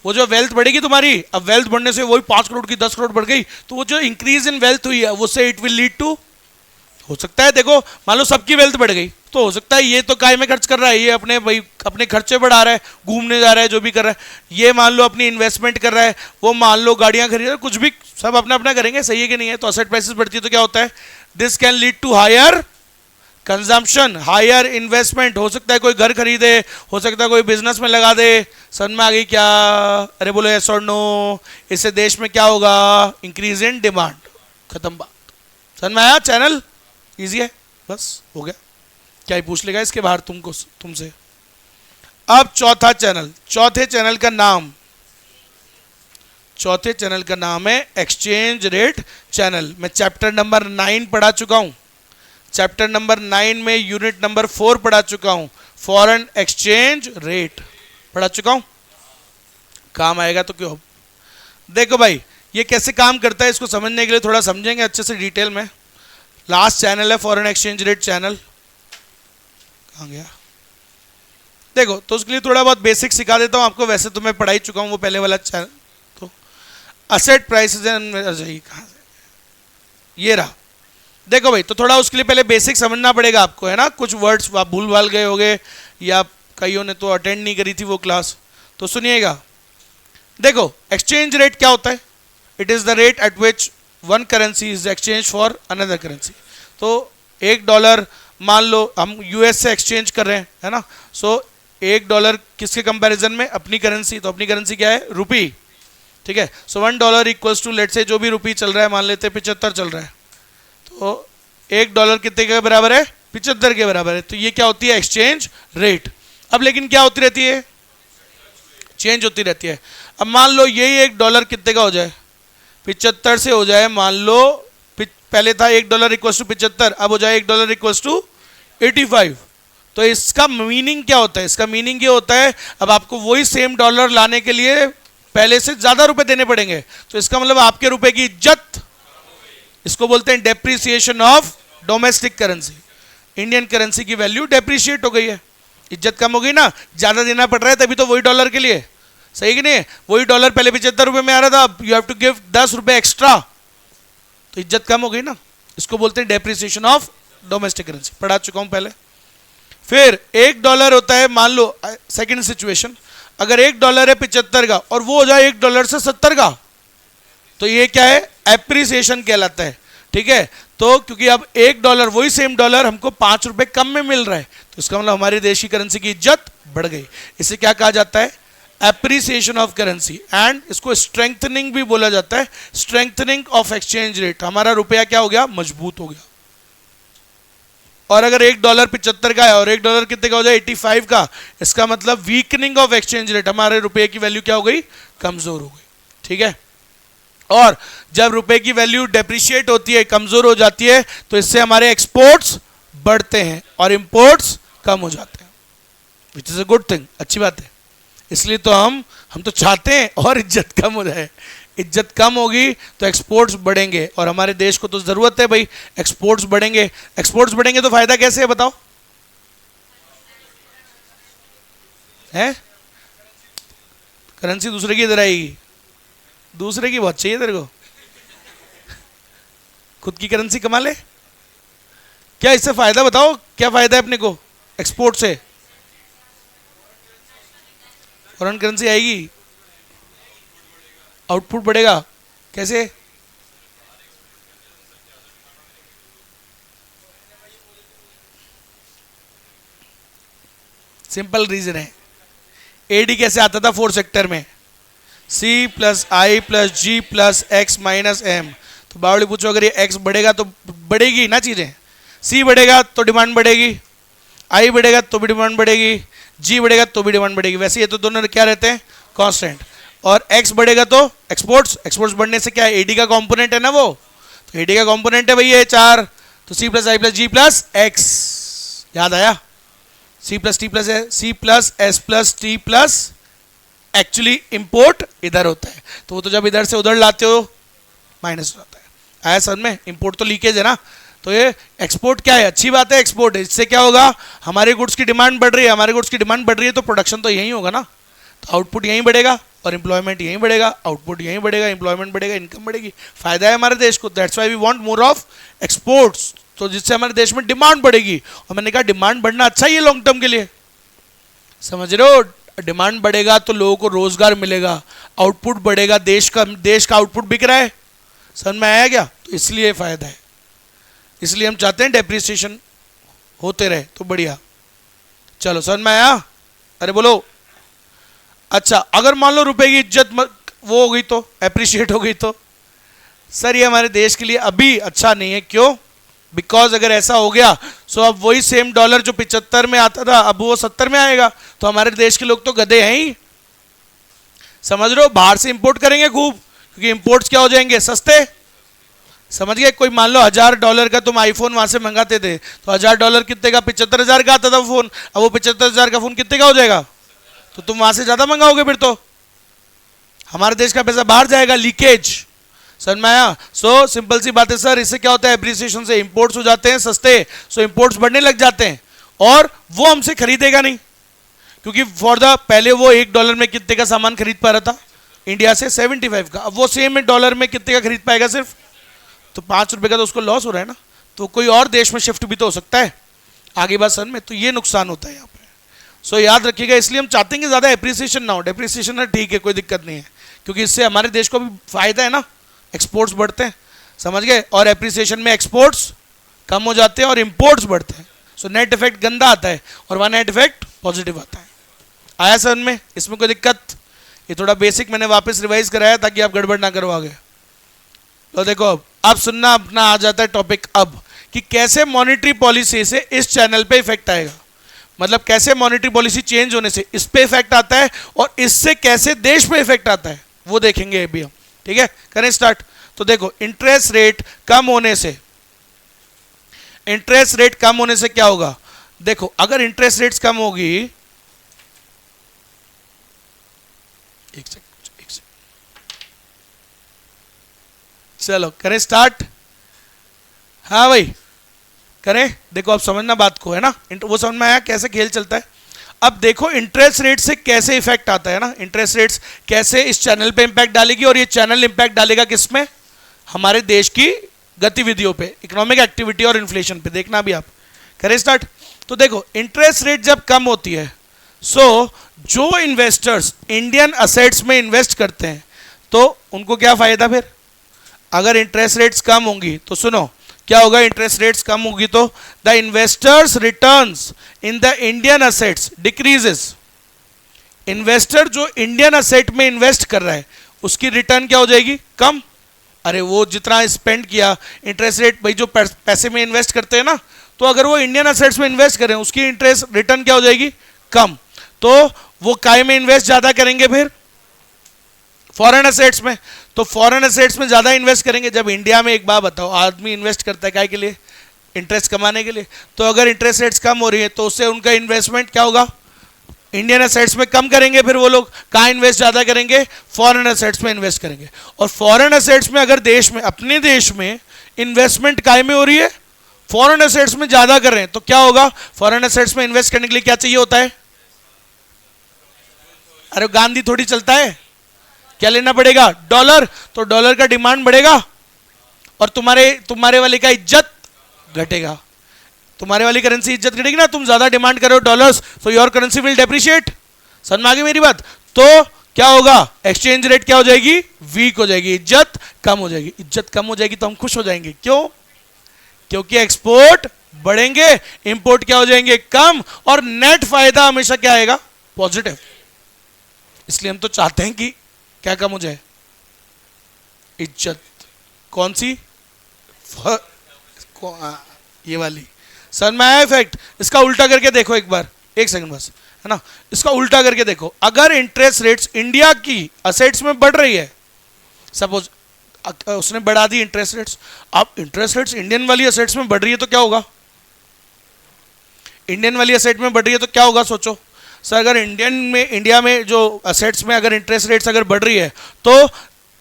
वो जो वेल्थ बढ़ेगी तुम्हारी, अब वेल्थ बढ़ने से वही 5 करोड़ की 10 करोड़ बढ़ गई, तो वो जो इंक्रीज इन वेल्थ हुई है उससे इट विल लीड टू, हो सकता है देखो मान लो सबकी वेल्थ बढ़ गई, तो हो सकता है ये तो काय में खर्च कर रहा है, ये अपने भाई अपने खर्चे बढ़ा रहा है, घूमने जा रहा है, जो भी कर रहा है, ये मान लो अपनी इन्वेस्टमेंट कर रहा है, वो मान लो गाड़ियां खरीद रहा है, कुछ भी सब अपना अपना करेंगे, सही है कि नहीं है? तो असेट प्राइसेस बढ़ती है तो क्या होता है? This can lead to higher consumption, higher investment. हो सकता है कोई घर खरीदे, हो सकता है कोई बिजनेस में लगा दे। समझ में आ गई क्या? अरे बोलो यस और नो। इससे देश में क्या होगा? Increase in demand. खत्म बात। समझ में आया? चैनल इजी है, बस हो गया। क्या ही पूछ लेगा इसके बाहर तुमको, तुमसे। अब चौथा चैनल, चौथे चैनल का नाम, चौथे चैनल का नाम है एक्सचेंज रेट चैनल। मैं चैप्टर नंबर 9 पढ़ा चुका हूं, चैप्टर नंबर 9 में यूनिट नंबर 4 पढ़ा चुका हूं, फॉरेन एक्सचेंज रेट पढ़ा चुका हूं। काम आएगा तो क्यों? देखो भाई, ये कैसे काम करता है इसको समझने के लिए थोड़ा समझेंगे अच्छे से डिटेल में। लास्ट चैनल है फॉरेन एक्सचेंज रेट चैनल, कहाँ गया? देखो, तो उसके लिए थोड़ा बहुत बेसिक सिखा देता हूं आपको, वैसे तो मैं पढ़ा ही चुका हूं वो पहले वाला चैनल। तो असेट प्राइसेस एंड, कहाँ से ये रहा। देखो भाई, तो थोड़ा उसके लिए पहले बेसिक समझना पड़ेगा आपको, है ना? कुछ वर्ड्स आप भूल भाल गए होंगे या कईयों ने तो अटेंड नहीं करी थी वो क्लास, तो सुनिएगा। देखो, एक्सचेंज रेट क्या होता है? It is the rate at which one currency is exchange for another currency. तो $1 मान लो हम यूएस से एक्सचेंज कर रहे हैं, है ना? सो $1 किसके कंपैरिजन में? अपनी करेंसी। तो अपनी करेंसी क्या है? रुपी, ठीक है? सो $1 इक्वल्स टू, लेट से जो भी रुपी चल रहा है, मान लेते हैं 75 चल रहा है, तो $1 कितने के बराबर है? 75 के बराबर है। तो ये क्या होती है? Exchange rate. अब लेकिन क्या होती रहती है? चेंज होती रहती है। अब मान लो यही $1 कितने का हो जाए? 75 से हो जाए, मान लो पहले था $1 इक्वल्स टू 75, अब हो जाए $1 इक्वल्स टू 85। तो इसका मीनिंग क्या होता है? इसका मीनिंग ये होता है अब आपको वही सेम डॉलर लाने के लिए पहले से ज्यादा रुपए देने पड़ेंगे। तो इसका मतलब आपके रुपए की इज्जत, इसको बोलते हैं depreciation of domestic currency. Indian currency की वैल्यू डेप्रिशिएट हो गई है, इज्जत कम हो गई ना, ज्यादा देना पड़ रहा है तभी तो वही डॉलर के लिए, सही कि नहीं? वही डॉलर पहले 75 रुपए में आ रहा था, यू हैव टू गिव 10 रुपए एक्स्ट्रा, तो इज्जत कम हो गई ना, इसको बोलते हैं डेप्रिसिएशन ऑफ डोमेस्टिक करेंसी, पढ़ा चुका हूं पहले। फिर $1 होता है, मान लो सेकंड सिचुएशन, अगर $1 है 75 का और वो हो जाए $1 से 70 का, तो ये क्या है? एप्रिसिएशन कहलाता है, ठीक है? तो क्योंकि अब $1 वही सेम डॉलर हमको 5 रुपए कम में मिल रहा है, तो इसका मतलब हमारी देश की करेंसी की इज्जत बढ़ गई। इसे क्या कहा जाता है? एप्रिसिएशन ऑफ करेंसी, एंड इसको स्ट्रेंथनिंग भी बोला जाता है, स्ट्रेंथनिंग ऑफ एक्सचेंज रेट। हमारा रुपया क्या हो गया? मजबूत हो गया। और अगर $1 75 का है और $1 कितने का हो जाए? 85 का, इसका मतलब वीकनिंग ऑफ एक्सचेंज रेट, हमारे रुपये की वैल्यू क्या हो गई? कमजोर हो गई, ठीक है? और जब रुपए की वैल्यू डेप्रिशिएट होती है, कमजोर हो जाती है, तो इससे हमारे एक्सपोर्ट्स बढ़ते हैं और इंपोर्ट्स कम हो जाते हैं, which is a good thing, अच्छी बात है। इसलिए तो हम तो चाहते हैं और इज्जत कम हो जाए, इज्जत कम होगी तो एक्सपोर्ट्स बढ़ेंगे, और हमारे देश को तो जरूरत है भाई, एक्सपोर्ट्स बढ़ेंगे। एक्सपोर्ट्स बढ़ेंगे तो फायदा कैसे है बताओ? है करेंसी दूसरे की इधर आएगी, दूसरे की बहुत चाहिए तेरे को, खुद की करेंसी कमा ले। क्या इससे फायदा बताओ, क्या फायदा है अपने को एक्सपोर्ट से? फॉरेन करेंसी आएगी, आउटपुट बढ़ेगा, कैसे? सिंपल रीजन है, एडी कैसे आता था 4 सेक्टर में? C प्लस आई प्लस जी प्लस एक्स माइनस एम। तो बावली पूछो, अगर ये एक्स बढ़ेगा तो बढ़ेगी ना चीजें, C बढ़ेगा तो डिमांड बढ़ेगी, आई बढ़ेगा तो भी डिमांड बढ़ेगी, जी बढ़ेगा तो भी डिमांड बढ़ेगी। वैसे ये तो दोनों क्या रहते हैं? कांस्टेंट। और एक्स बढ़ेगा तो एक्सपोर्ट्स बढ़ने से क्या है? एडी का कंपोनेंट है ना वो, तो एडी का कंपोनेंट है भैया ये 4, तो C प्लस आई प्लस जी प्लस एक्स, याद आया? C plus T plus C plus S plus T plus, actually import इधर होता है, तो वो तो जब इधर से उधर लाते हो माइनस हो जाता है। आया समझ में? इंपोर्ट तो लीकेज है ना, तो ये एक्सपोर्ट क्या है? अच्छी बात है एक्सपोर्ट, इससे क्या होगा? हमारे गुड्स की डिमांड बढ़ रही है, हमारे गुड्स की डिमांड बढ़ रही है तो प्रोडक्शन तो यही होगा ना, तो आउटपुट यहीं बढ़ेगा और एम्प्लॉयमेंट यहीं बढ़ेगा, आउटपुट यहीं बढ़ेगा, एम्प्लॉयमेंट बढ़ेगा, इनकम बढ़ेगी, फायदा है हमारे देश को। That's why we want more of exports, तो जिससे हमारे देश में डिमांड बढ़ेगी। और मैंने कहा डिमांड बढ़ना अच्छा ही है लॉन्ग टर्म के लिए, समझ रहे हो? डिमांड बढ़ेगा तो लोगों को रोजगार मिलेगा, आउटपुट बढ़ेगा, देश का आउटपुट बिक रहा है, समझ में आया क्या? तो इसलिए फायदा है, इसलिए हम चाहते हैं डेप्रिसिएशन होते रहे तो बढ़िया। चलो समझ में आया? अरे बोलो। अच्छा, अगर मान लो रुपए की इज्जत वो हो गई तो, एप्रिशिएट हो गई तो, सर ये हमारे देश के लिए अभी अच्छा नहीं है। क्यों? बिकॉज अगर ऐसा हो गया सो अब वही सेम डॉलर जो 75 में आता था अब वो 70 में आएगा, तो हमारे देश के लोग तो गधे हैं ही, समझ रहे हो? बाहर से इंपोर्ट करेंगे खूब, क्योंकि इंपोर्ट्स क्या हो जाएंगे? सस्ते, समझ गए? कोई मान लो $1000 का तुम आईफोन वहां से मंगाते थे, तो $1000 कितने का? 75,000 का आता था फोन, अब वो 75,000 का फोन कितने का हो जाएगा? तो तुम वहां से ज्यादा मंगाओगे, फिर तो हमारे देश का पैसा बाहर जाएगा, लीकेज, समझ में आया? सो सिंपल सी बात है सर, इससे क्या होता है? एप्रिसिएशन से इंपोर्ट्स हो जाते हैं सस्ते, सो इंपोर्ट्स बढ़ने लग जाते हैं और वो हमसे खरीदेगा नहीं, क्योंकि फॉर द पहले वो $1 में कितने का सामान खरीद पा रहा था इंडिया से? 75 का। अब वो सेम डॉलर में कितने का खरीद पाएगा? सिर्फ तो 5 रुपए का, तो उसको लॉस हो रहा है ना, तो कोई और देश में शिफ्ट भी तो हो सकता है आगे बात समझ में, तो ये नुकसान होता है यहाँ पे। सो याद रखिएगा, इसलिए हम चाहते हैं कि ज्यादा एप्रिसिएशन ना हो, डेप्रिसिएशन है ठीक है, कोई दिक्कत नहीं है, क्योंकि इससे हमारे देश को भी फायदा है ना, एक्सपोर्ट्स बढ़ते हैं, समझ गए? और एप्रिसिएशन में एक्सपोर्ट्स कम हो जाते हैं और इंपोर्ट्स बढ़ते हैं, सो नेट इफेक्ट गंदा आता है और वहाँ नेट इफेक्ट पॉजिटिव आता है। आया समझ में? इसमें कोई दिक्कत? ये थोड़ा बेसिक मैंने वापस रिवाइज कराया ताकि आप गड़बड़ ना करो आगे। तो देखो अब सुनना अपना आ जाता है टॉपिक अब, कि कैसे मॉनेटरी पॉलिसी से इस चैनल पे इफेक्ट आएगा, मतलब कैसे मॉनेटरी पॉलिसी चेंज होने से इस पे इफेक्ट आता है और इससे कैसे देश पे इफेक्ट आता है वो देखेंगे अभी हम, ठीक है? करें स्टार्ट। तो देखो इंटरेस्ट रेट कम होने से, इंटरेस्ट रेट कम होने से क्या होगा? देखो अगर इंटरेस्ट रेट्स कम होगी, एक सेकंड, चलो करें स्टार्ट। हाँ भाई, करें? देखो अब समझना बात को, है ना, वो समझ में आया कैसे खेल चलता है। अब देखो इंटरेस्ट रेट से कैसे इफेक्ट आता है ना, इंटरेस्ट रेट्स कैसे इस चैनल पे इंपैक्ट डालेगी, और ये चैनल इंपैक्ट डालेगा किसमें? हमारे देश की गतिविधियों पे, इकोनॉमिक एक्टिविटी और इन्फ्लेशन पे। देखना भी आप, करें स्टार्ट। तो देखो इंटरेस्ट रेट जब कम होती है, सो जो इन्वेस्टर्स इंडियन असेट्स में इन्वेस्ट करते हैं तो उनको क्या फायदा फिर? अगर इंटरेस्ट रेट्स कम होंगी तो सुनो क्या होगा, इंटरेस्ट रेट्स कम होगी तो the investors returns in the Indian assets decreases. Investor जो इंडियन असेट में इन्वेस्ट कर रहा है उसकी रिटर्न क्या हो जाएगी? कम। अरे वो जितना स्पेंड किया, इंटरेस्ट रेट भाई जो पैसे में इन्वेस्ट करते हैं ना, तो अगर वो इंडियन असेट्स में इन्वेस्ट करें उसकी इंटरेस्ट रिटर्न क्या हो जाएगी? कम। तो वो काय में इन्वेस्ट ज्यादा करेंगे फिर? फॉरेन असेट्स में। तो फॉरेन असेट्स में ज्यादा इन्वेस्ट करेंगे। जब इंडिया में, एक बात बताओ, आदमी इन्वेस्ट करता है काय के लिए? इंटरेस्ट कमाने के लिए। तो अगर इंटरेस्ट रेट्स कम हो रही है तो उससे उनका इन्वेस्टमेंट क्या होगा? इंडियन असेट्स में कम करेंगे। फिर वो लोग कहाँ इन्वेस्ट ज्यादा करेंगे? फॉरेन असेट्स में इन्वेस्ट करेंगे। और फॉरेन असेट्स में अगर देश में, अपने देश में इन्वेस्टमेंट काय में हो रही है? फॉरेन असेट्स में ज्यादा कर रहे हैं, तो क्या होगा? फॉरेन असेट्स में इन्वेस्ट करने के लिए क्या चाहिए होता है? अरे गांधी थोड़ी चलता है, क्या लेना पड़ेगा? डॉलर। तो डॉलर का डिमांड बढ़ेगा और तुम्हारे वाले का इज्जत घटेगा। तुम्हारे वाली करेंसी इज्जत घटेगी ना, तुम ज्यादा डिमांड करो dollars, so your currency will depreciate. समझ में आ गई मेरी बात? तो क्या होगा? एक्सचेंज रेट क्या हो जाएगी? वीक हो जाएगी, इज्जत कम हो जाएगी। इज्जत कम हो जाएगी तो हम खुश हो जाएंगे। क्यों? क्योंकि एक्सपोर्ट बढ़ेंगे, इंपोर्ट क्या हो जाएंगे? कम। और नेट फायदा हमेशा क्या आएगा? पॉजिटिव। इसलिए हम तो चाहते हैं कि क्या कम हो जाए? इज्जत। कौन सी? ये वाली। समझ में आया इफेक्ट? इसका उल्टा करके देखो एक बार, एक सेकंड बस, है ना। इसका उल्टा करके देखो, अगर इंटरेस्ट रेट्स इंडिया की असेट्स में बढ़ रही है, सपोज उसने बढ़ा दी इंटरेस्ट रेट्स, अब इंटरेस्ट रेट्स इंडियन वाली असेट्स में बढ़ रही है तो क्या होगा? इंडियन वाली असेट में बढ़ रही है तो क्या होगा? सोचो सर, अगर इंडिया में जो असेट्स में अगर इंटरेस्ट रेट्स अगर बढ़ रही है तो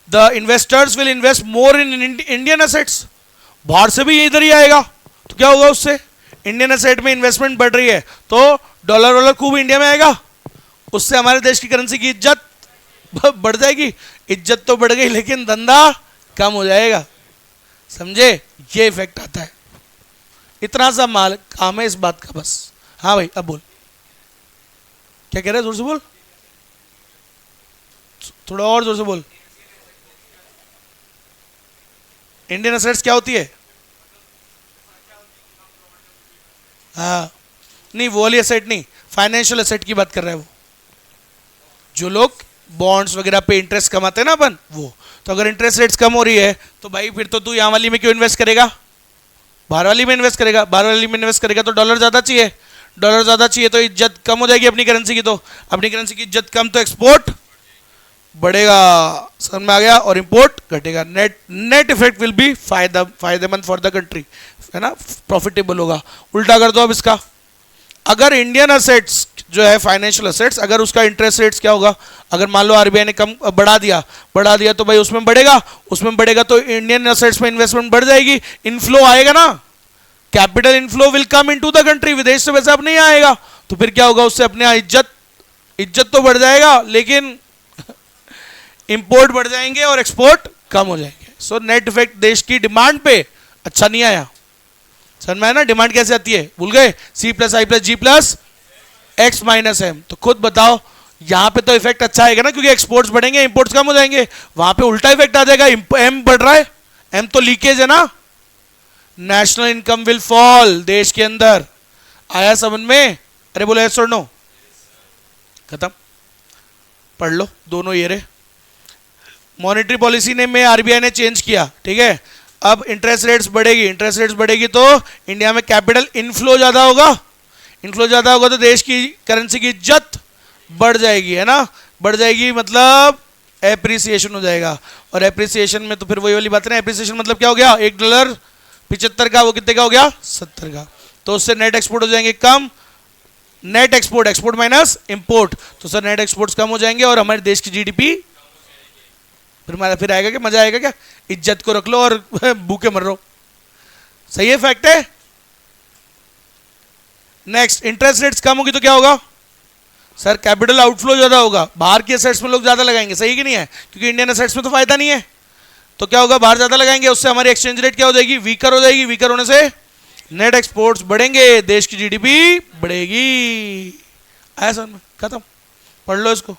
the investors will invest more in Indian assets. बाहर से भी इधर ही आएगा, तो क्या होगा उससे? इंडियन असेट में इन्वेस्टमेंट बढ़ रही है तो डॉलर वॉलर खूब इंडिया में आएगा, उससे हमारे देश की करेंसी की इज्जत बढ़ जाएगी। इज्जत तो बढ़ गई लेकिन धंधा कम हो जाएगा। समझे? ये इफेक्ट आता है। इतना सा माल काम है इस बात का बस। हाँ भाई अब बोल, क्या कह रहे हैं? जोर से बोल, थोड़ा और जोर से बोल। इंडियन असेट्स क्या होती है? हाँ नहीं, वो वाली असेट नहीं, फाइनेंशियल असेट की बात कर रहा है वो, जो लोग बॉन्ड्स वगैरह पे इंटरेस्ट कमाते हैं ना अपन, वो। तो अगर इंटरेस्ट रेट्स कम हो रही है तो भाई फिर तो तू यहाँ वाली में क्यों इन्वेस्ट करेगा? बाहर वाली में इन्वेस्ट करेगा। बाहर वाली में इन्वेस्ट करेगा तो डॉलर ज्यादा चाहिए, डॉलर ज्यादा चाहिए तो इज्जत कम हो जाएगी अपनी करेंसी की। तो अपनी करेंसी की इज्जत कम तो एक्सपोर्ट बढ़ेगा। समझ में आ गया? और इंपोर्ट घटेगा। नेट इफेक्ट विल बी फायदेमंद फॉर द कंट्री, है ना, प्रॉफिटेबल होगा। उल्टा कर दो अब इसका, अगर इंडियन असेट्स जो है फाइनेंशियल असेट्स, अगर उसका इंटरेस्ट रेट्स क्या होगा? अगर मान लो आरबीआई ने कम बढ़ा दिया तो भाई उसमें बढ़ेगा तो इंडियन असेट्स में इन्वेस्टमेंट बढ़ जाएगी, इनफ्लो आएगा ना, capital inflow will come into the country. विदेश से वैसे अब नहीं आएगा तो फिर क्या होगा? उससे अपने इज्जत तो बढ़ जाएगा लेकिन इंपोर्ट बढ़ जाएंगे और एक्सपोर्ट कम हो जाएंगे। सो नेट इफेक्ट देश की डिमांड पे अच्छा नहीं आया। समझ में आया ना? डिमांड कैसे आती है? भूल गए? C + I + G + X - M। तो खुद बताओ, यहां पे तो इफेक्ट अच्छा आएगा ना, क्योंकि एक्सपोर्ट्स बढ़ेंगे, इंपोर्ट्स कम हो जाएंगे। वहां पे उल्टा इफेक्ट आ जाएगा, M बढ़ रहा है, M तो लीकेज है ना, नेशनल इनकम विल फॉल देश के अंदर। आया समझ में? अरे बोलो यस और नो? खत्म, पढ़ लो दोनों ये रहे। मॉनेटरी पॉलिसी ने में आरबीआई ने चेंज किया, ठीक है। अब इंटरेस्ट रेट्स बढ़ेगी तो इंडिया में कैपिटल इनफ्लो ज्यादा होगा, तो देश की करेंसी की इज्जत बढ़ जाएगी, है ना। बढ़ जाएगी मतलब एप्रिसिएशन हो जाएगा, और एप्रिसिएशन में तो फिर वही वाली बात है ना, एप्रिसिएशन मतलब क्या हो गया? $1 का वो कितने का हो गया? 70 का। तो उससे नेट एक्सपोर्ट हो जाएंगे कम, नेट एक्सपोर्ट माइनस इंपोर्ट, तो सर नेट एक्सपोर्ट्स कम हो जाएंगे और हमारे देश की जीडीपी फिर आएगा क्या? मजा आएगा क्या? इज्जत को रख लो और भूखे मर रहो। सही है? फैक्ट है? नेक्स्ट, इंटरेस्ट रेट्स कम होगी तो क्या होगा सर? कैपिटल आउटफ्लो ज्यादा होगा, बाहर की एसेट्स में लोग ज्यादा लगाएंगे, सही कि नहीं है? क्योंकि इंडियन एसेट्स में तो फायदा नहीं है, तो क्या होगा, बाहर ज्यादा लगाएंगे, उससे हमारी एक्सचेंज रेट क्या हो जाएगी? वीकर हो जाएगी। वीकर होने से नेट एक्सपोर्ट्स बढ़ेंगे, देश की जीडीपी बढ़ेगी। आया समझ में? खत्म, पढ़ लो इसको।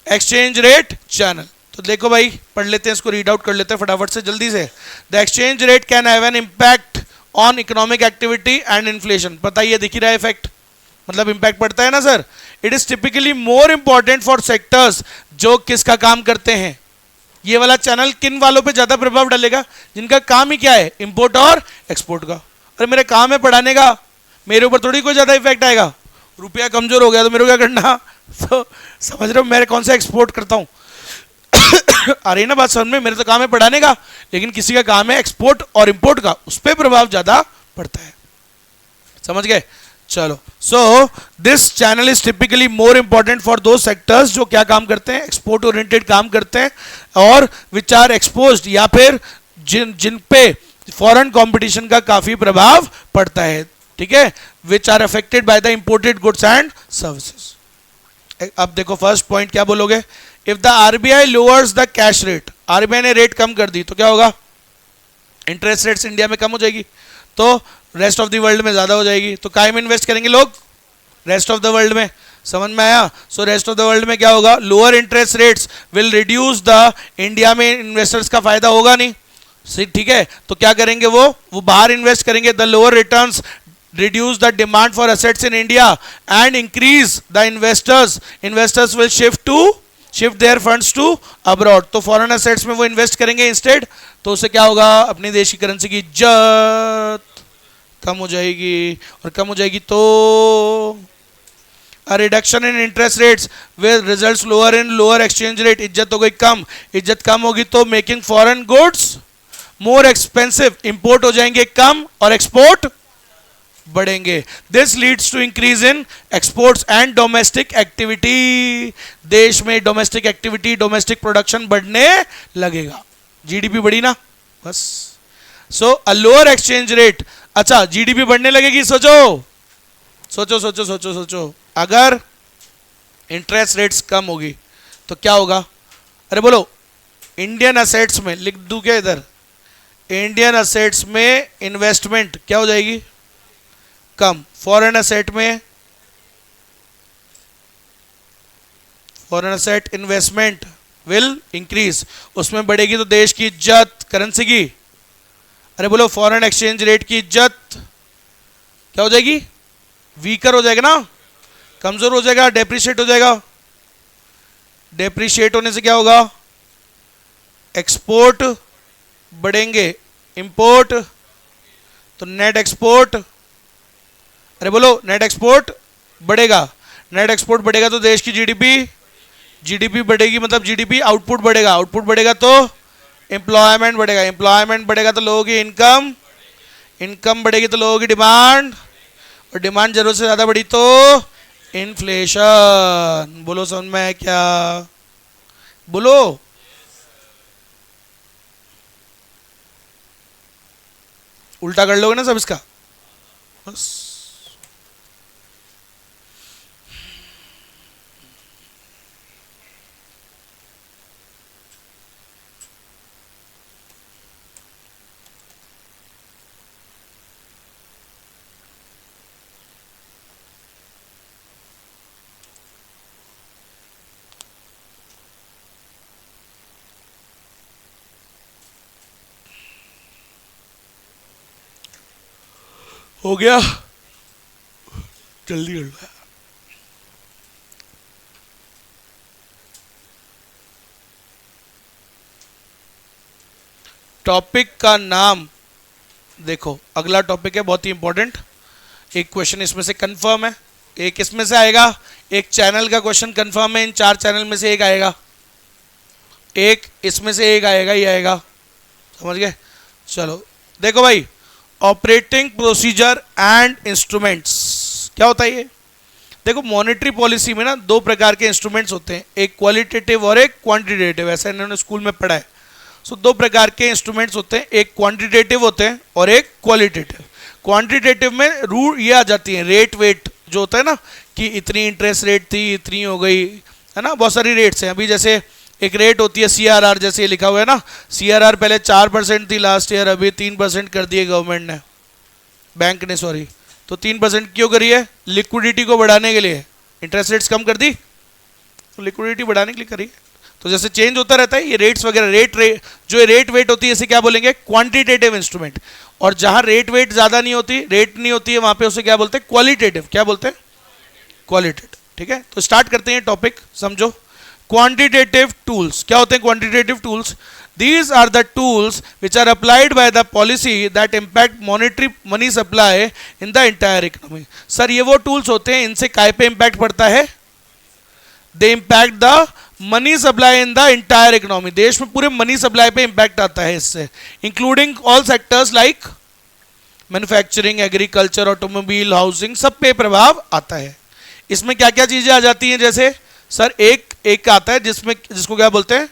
एक्सचेंज रेट चैनल, तो देखो भाई पढ़ लेते हैं इसको, रीड आउट कर लेते हैं फटाफट से जल्दी से। The exchange rate can have an impact on economic activity and inflation. पता ही है, दिख ही रहा है इफेक्ट, मतलब इंपैक्ट पड़ता है ना sir. It is typically more important for sectors जो किसका काम करते हैं। ये वाला चैनल किन वालों पे ज्यादा प्रभाव डालेगा? जिनका काम ही क्या है? इंपोर्ट और एक्सपोर्ट का। अरे मेरा काम है पढ़ाने का, मेरे ऊपर थोड़ी कोई ज्यादा इफेक्ट आएगा। रुपया कमजोर हो गया तो मेरे को क्या करना? तो समझ रहे हो, मैं कौन सा एक्सपोर्ट करता हूं? आ रही ना बात समझ में? मेरा तो काम है पढ़ाने का, लेकिन किसी का काम है एक्सपोर्ट और इंपोर्ट का, उस पर प्रभाव ज्यादा पड़ता है। समझ गए? चलो, so this channel is typically more important for दो सेक्टर्स जो क्या काम करते हैं? एक्सपोर्ट ओरिएंटेड काम करते हैं, और विच आर एक्सपोज्ड, या फिर जिन पे फॉरेन कंपटीशन का काफी प्रभाव पड़ता है, ठीक है, which are affected by the imported goods and services. अब देखो फर्स्ट पॉइंट क्या बोलोगे? If the RBI lowers the cash rate, RBI ने रेट कम कर दी तो क्या होगा? इंटरेस्ट रेट्स इंडिया में कम हो जाएगी, तो रेस्ट ऑफ द वर्ल्ड में ज्यादा हो जाएगी, तो काय में इन्वेस्ट करेंगे लोग? रेस्ट ऑफ द वर्ल्ड में। समझ में आया? So rest of the world में क्या होगा? Lower interest rates will reduce the, India में इन्वेस्टर्स का फायदा होगा नहीं, ठीक है, तो क्या करेंगे वो बाहर इन्वेस्ट करेंगे। The lower returns reduce the demand for assets in India and increase the investors will shift their funds to abroad, तो foreign assets में वो invest करेंगे इंस्टेड, तो उससे क्या होगा? अपनी देश की करेंसी की इज्जत कम हो जाएगी, और कम हो जाएगी तो a reduction in interest rates will results lower in lower exchange rate, इज्जत हो गई कम, इज्जत कम होगी तो making foreign goods more expensive, import हो जाएंगे कम और export बढ़ेंगे। This leads to increase in exports and domestic activity, देश में डोमेस्टिक एक्टिविटी, डोमेस्टिक प्रोडक्शन बढ़ने लगेगा, जीडीपी बढ़ी ना, बस। सो अ लोअर एक्सचेंज रेट, अच्छा जीडीपी बढ़ने लगेगी, सोचो सोचो सोचो सोचो सोचो, अगर इंटरेस्ट रेट्स कम होगी तो क्या होगा? अरे बोलो, इंडियन असेट्स में लिख दूं क्या इधर? इंडियन असेट्स में इन्वेस्टमेंट क्या हो जाएगी? कम। फॉरेन असेट में, foreign asset investment will increase, उसमें बढ़ेगी तो देश की इज्जत, करेंसी की, अरे बोलो फॉरेन एक्सचेंज रेट की इज्जत क्या हो जाएगी? वीकर हो जाएगा ना, कमजोर हो जाएगा, डेप्रिशिएट हो जाएगा। डेप्रिशिएट होने से क्या होगा? एक्सपोर्ट बढ़ेंगे, इंपोर्ट, तो नेट एक्सपोर्ट, अरे बोलो नेट एक्सपोर्ट बढ़ेगा, नेट एक्सपोर्ट बढ़ेगा तो देश की जीडीपी बढ़ेगी, मतलब जीडीपी आउटपुट बढ़ेगा, आउटपुट बढ़ेगा तो एम्प्लॉयमेंट बढ़ेगा, एम्प्लॉयमेंट बढ़ेगा तो लोगों की इनकम, इनकम बढ़ेगी तो लोगों की डिमांड, और डिमांड जरूरत से ज्यादा बढ़ी तो इन्फ्लेशन। बोलो समझ में है क्या? बोलो। उल्टा कर लोगे ना सब इसका, बस। हो गया, जल्दी कर लो। टॉपिक का नाम देखो, अगला टॉपिक है बहुत ही इंपॉर्टेंट, एक क्वेश्चन इसमें से कंफर्म है, एक इसमें से आएगा, एक चैनल का क्वेश्चन कंफर्म है, इन 4 चैनल में से एक आएगा, एक इसमें से एक आएगा ही आएगा, समझ गए? चलो देखो भाई, ऑपरेटिंग प्रोसीजर एंड इंस्ट्रूमेंट्स क्या होता है ये? देखो मॉनेटरी पॉलिसी में ना 2 प्रकार के इंस्ट्रूमेंट्स होते हैं, एक क्वालिटेटिव और एक क्वांटिटेटिव, ऐसा इन्होंने स्कूल में पढ़ा है। सो 2 प्रकार के इंस्ट्रूमेंट्स होते हैं, एक क्वांटिटेटिव होते हैं और एक क्वालिटेटिव। क्वांटिटेटिव में रूल ये आ जाती है, रेट वेट जो होता है ना, कि इतनी इंटरेस्ट रेट थी, इतनी हो गई, है ना, बहुत सारी रेट्स हैं। अभी जैसे एक रेट होती है CRR, जैसे ये लिखा हुआ है ना, CRR पहले 4% थी लास्ट ईयर, अभी 3% कर दिए गवर्नमेंट ने, बैंक ने, सॉरी। तो 3% क्यों करी है? लिक्विडिटी को बढ़ाने के लिए। इंटरेस्ट रेट्स कम कर दी तो लिक्विडिटी बढ़ाने के लिए करी। तो जैसे चेंज होता रहता है ये रेट्स वगैरह, जो रेट वेट होती है इसे क्या बोलेंगे? Quantitative instrument. और जहां रेट वेट ज्यादा नहीं होती, रेट नहीं होती है, वहां पे उसे क्या बोलते हैं? क्वालिटेटिव। क्या बोलते हैं? क्वालिटेटिव। ठीक है, तो स्टार्ट करते हैं टॉपिक, समझो। क्वांटिटेटिव टूल्स क्या होते हैं? Quantitative tools, these are the tools which are applied by the policy that impact monetary money supply in the entire economy. Sir ये वो टूल्स होते हैं, इनसे काय पे इम्पैक्ट पड़ता है? They impact the money supply in the entire economy. देश में पूरे मनी सप्लाई पे इम्पैक्ट आता है इससे, including all sectors like manufacturing, agriculture, automobile, housing, सब पे प्रभाव आता है। इसमें क्या क्या चीजें आ जाती हैं? जैसे सर एक आता है जिसको क्या बोलते हैं?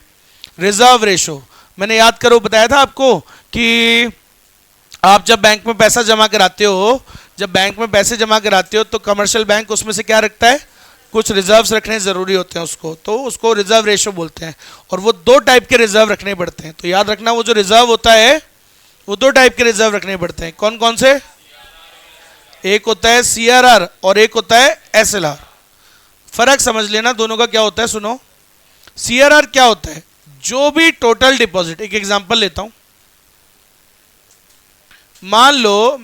Reserve ratio. मैंने याद करो बताया था आपको कि आप जब बैंक में पैसा जमा कराते हो, जब बैंक में पैसे जमा कराते हो तो कमर्शियल बैंक उसमें से क्या रखता है? कुछ रिजर्व्स रखने जरूरी होते हैं उसको, तो उसको रिजर्व रेशो बोलते हैं। और वो दो टाइप के रिजर्व रखने पड़ते हैं, तो याद रखना वो जो रिजर्व होता है वो दो टाइप के रिजर्व रखने पड़ते हैं। कौन कौन से? एक होता है CRR और एक होता है SLR। फर्क समझ लेना दोनों का क्या होता है, सुनो। CRR क्या होता है? जो भी टोटल डिपॉजिट, एक एग्जांपल लेता हूं, मान लो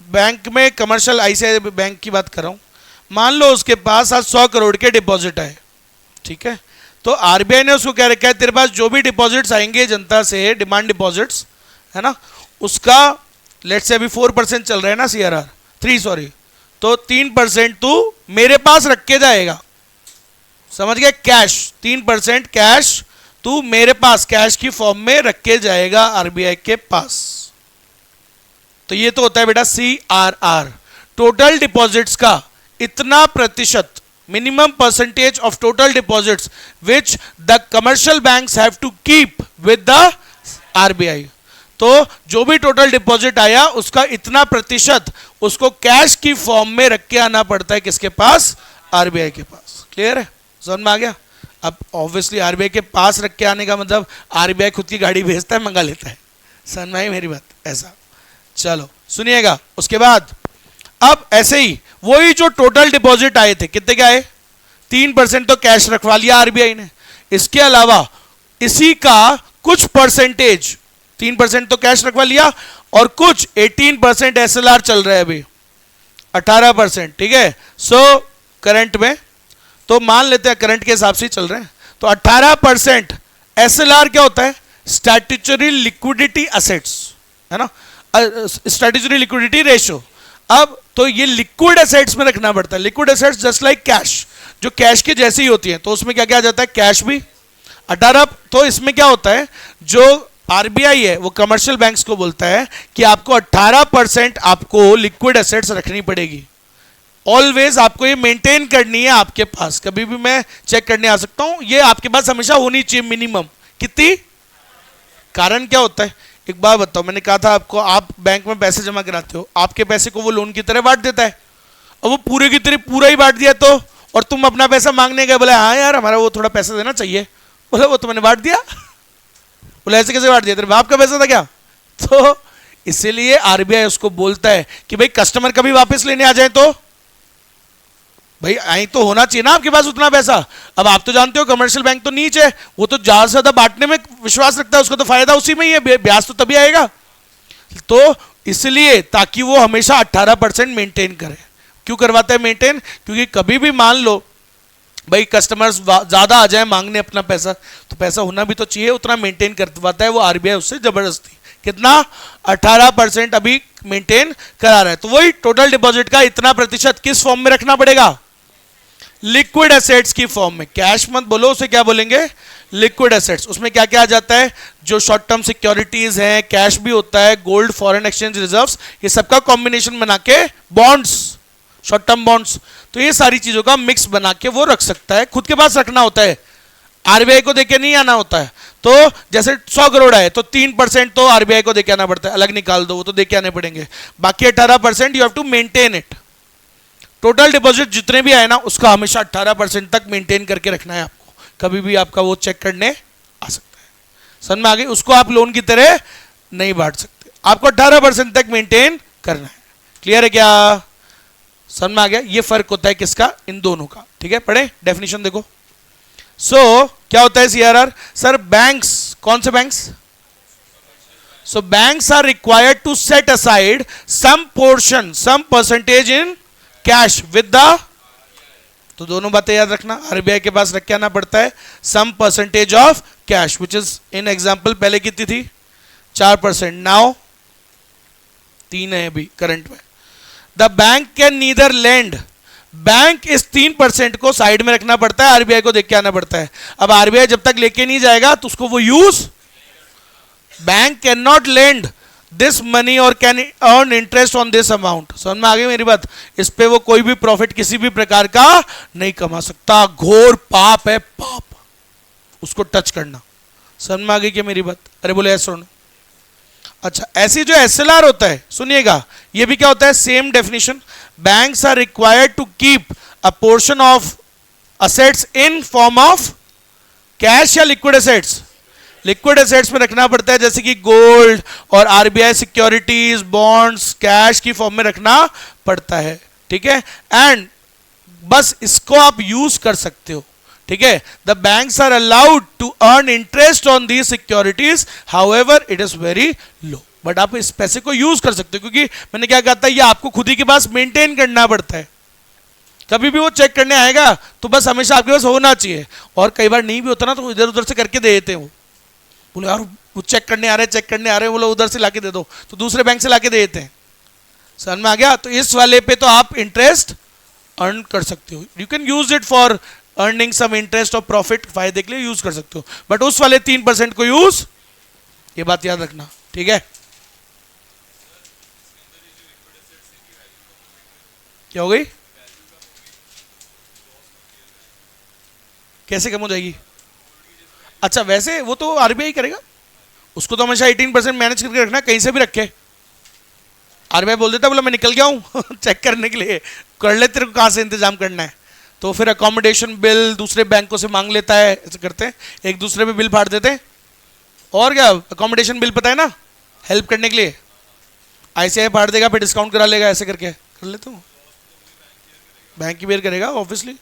बैंक में, कमर्शियल ICICI बैंक की बात कर रहा हूं, मान लो उसके पास आज 100 करोड़ के डिपॉजिट आए, ठीक है, तो RBI ने उसको क्या रखा है? तेरे पास जो भी डिपॉजिट्स आएंगे जनता से, डिमांड डिपॉजिट्स, है ना, उसका लेट्स से अभी 4% चल रहा है ना CRR, 3 सॉरी, तो 3% तू मेरे पास रख के जाएगा, समझ गया? कैश, 3% कैश तू मेरे पास कैश की फॉर्म में रख के जाएगा RBI के पास। तो ये तो होता है बेटा CRR, टोटल डिपॉजिट्स का इतना प्रतिशत, minimum percentage of total deposits which the commercial banks have to keep with the RBI। तो जो भी टोटल डिपॉजिट आया उसका इतना प्रतिशत उसको कैश की फॉर्म में रख के आना पड़ता है, किसके पास? RBI के पास। क्लियर है? समझ में आ गया? अब ऑब्वियसली RBI के पास रख के आने का मतलब RBI खुद की गाड़ी भेजता है, मंगा लेता है। समझ में आई मेरी बात? ऐसा। चलो सुनिएगा, उसके बाद अब ऐसे ही वही जो टोटल डिपॉजिट आए थे, कितने के आए? 3% तो कैश रखवा लिया RBI ने, इसके अलावा इसी का कुछ परसेंटेज, 3% तो कैश रखवा लिया और कुछ 18% SLR चल रहा है अभी, 18%, ठीक है। सो करंट में तो मान लेते हैं करंट के हिसाब से चल रहे हैं, तो 18% SLR क्या होता है? स्टैट्यूटरी लिक्विडिटी एसेट्स, है ना, स्टैट्यूटरी लिक्विडिटी रेशियो। अब तो ये लिक्विड एसेट्स में रखना पड़ता है। Liquid assets just like cash, जो कैश के जैसी ही होती है, तो उसमें क्या क्या आ जाता है? कैश भी 18। तो इसमें क्या होता है? जो RBI है वो कमर्शियल बैंक्स को बोलता है कि आपको 18% आपको लिक्विड एसेट्स रखनी पड़ेगी। ऑलवेज आपको ये मेंटेन करनी है आपके पास, कभी भी मैं चेक करने आ सकता हूं, ये आपके पास हमेशा होनी चाहिए मिनिमम। कितनी? कारण क्या होता है? एक बात बताओ, मैंने कहा था आपको, आप बैंक में पैसे जमा कराते हो, आपके पैसे को वो लोन की तरह बांट देता है, और वो पूरे की तरह पूरा ही बांट दिया तो, और तुम अपना पैसा मांगने गए, बोले हाँ यार हमारा वो थोड़ा पैसा देना चाहिए, बोले वो तो मैंने बांट दिया। बोले ऐसे कैसे बांट दिया? तेरे बाप का पैसा था क्या? तो इसीलिए RBI उसको बोलता है कि भाई कस्टमर कभी वापस लेने आ जाए तो भाई आई तो होना चाहिए ना आपके पास उतना पैसा। अब आप तो जानते हो कमर्शियल बैंक तो नीच है, वो तो ज्यादा से ज्यादा बांटने में विश्वास रखता है, उसको तो फायदा उसी में ही है, ब्याज तो तभी आएगा। तो इसलिए ताकि वो हमेशा 18% मेंटेन करे। क्यों करवाता है मेंटेन? क्योंकि कभी भी मान लो भाई कस्टमर्स ज्यादा आ जाए मांगने अपना पैसा, तो पैसा होना भी तो चाहिए, उतना मेंटेन करवाता है वो RBI उससे जबरदस्ती। कितना? 18% अभी मेंटेन करा रहा है। तो वही टोटल डिपॉजिट का इतना प्रतिशत किस फॉर्म में रखना पड़ेगा? लिक्विड एसेट्स की फॉर्म में। कैश मत बोलो, उसे क्या बोलेंगे? Liquid assets. उसमें क्या क्या आ जाता है? जो शॉर्ट टर्म सिक्योरिटीज हैं, कैश भी होता है, गोल्ड, फॉरेन एक्सचेंज रिजर्व्स, ये सबका कॉम्बिनेशन बना के बॉन्ड्स, शॉर्ट टर्म बॉन्ड्स, तो ये सारी चीजों का मिक्स बना के वो रख सकता है, खुद के पास रखना होता है, RBI को देके नहीं आना होता है। तो जैसे 100 करोड़ है तो 3% तो आरबीआई को देके आना पड़ता है, अलग निकाल दो, वो तो देके आने पड़ेंगे। बाकी 18% you have to maintain it. Total deposit जितने भी आए ना उसका हमेशा 18% तक मेंटेन करके रखना है आपको, कभी भी आपका वो चेक करने आ सकता है। समझ में आ गई? उसको आप लोन की तरह नहीं बांट सकते, आपको 18% तक मेंटेन करना है। क्लियर है क्या? समझ में आ गया? ये फर्क होता है किसका? इन दोनों का। ठीक है, पढ़े डेफिनेशन देखो। क्या होता है सीआरआर? सर बैंक्स, कौन से banks? So banks are required to set aside some portion, some percentage in cash with the, तो दोनों बातें याद रखना, आरबीआई के पास रख के आना पड़ता है some percentage of cash which is in example पहले कितनी थी? 4%, नाउ 3 है अभी करंट में। The bank can neither lend, bank इस 3% को साइड में रखना पड़ता है, आरबीआई को देख के आना पड़ता है। अब आरबीआई जब तक लेके नहीं जाएगा तो उसको वो use, bank can not lend this money और can earn interest on this amount. समझ में आ गई मेरी बात? इस पे वो कोई भी प्रॉफिट किसी भी प्रकार का नहीं कमा सकता, घोर पाप है, पाप उसको टच करना। समझ में आ गई क्या मेरी बात? अरे बोले ऐसा सुनो। अच्छा, ऐसी जो एसएलआर होता है सुनिएगा, ये भी क्या होता है? Same definition. Banks are required to keep a portion of assets in form of cash या लिक्विड एसेट्स, लिक्विड एसेट्स में रखना पड़ता है, जैसे कि गोल्ड और आरबीआई सिक्योरिटीज, बॉन्ड्स, कैश की फॉर्म में रखना पड़ता है। ठीक है, एंड बस इसको आप यूज कर सकते हो। ठीक है, the banks are allowed to earn interest on the securities, however it is very low, but आप इस पैसे को यूज कर सकते हो, क्योंकि मैंने क्या कहा था, ये आपको खुद ही के पास मेंटेन करना पड़ता है। कभी भी वो चेक करने आएगा तो बस हमेशा आपके पास होना चाहिए, और कई बार नहीं भी होता ना तो इधर उधर से करके दे देते हैं। वो बोले यार वो चेक करने आ रहे हैं, चेक करने आ रहे हैं, बोलो उधर से लाके दे दो, तो दूसरे बैंक से लाके दे देते हैं। समझ में आ गया? तो इस वाले पे तो आप इंटरेस्ट अर्न कर सकते हो, you can use it for earning some interest और प्रॉफिट, फायदे के लिए यूज कर सकते हो, बट उस वाले 3% को यूज, ये बात याद रखना। ठीक है, क्या हो गई? कैसे कम हो जाएगी? अच्छा, वैसे वो तो आरबीआई करेगा, उसको तो हमेशा 18% मैनेज करके रखना, कहीं से भी रखे। आरबीआई बोल देता बोला मैं निकल गया हूं चेक करने के लिए, कर ले, तेरे को कहां से इंतजाम करना है, तो फिर अकोमोडेशन बिल दूसरे बैंकों से मांग लेता है, ऐसे करते हैं, एक दूसरे पे बिल फाड़ देते हैं। और क्या, अकोमोडेशन बिल पता है ना, हेल्प करने के लिए आईसीआई फाड़ देगा, फिर डिस्काउंट करा लेगा, ऐसे करके कर लेते हो, बैंक ही बेयर करेगा ऑब्वियसली।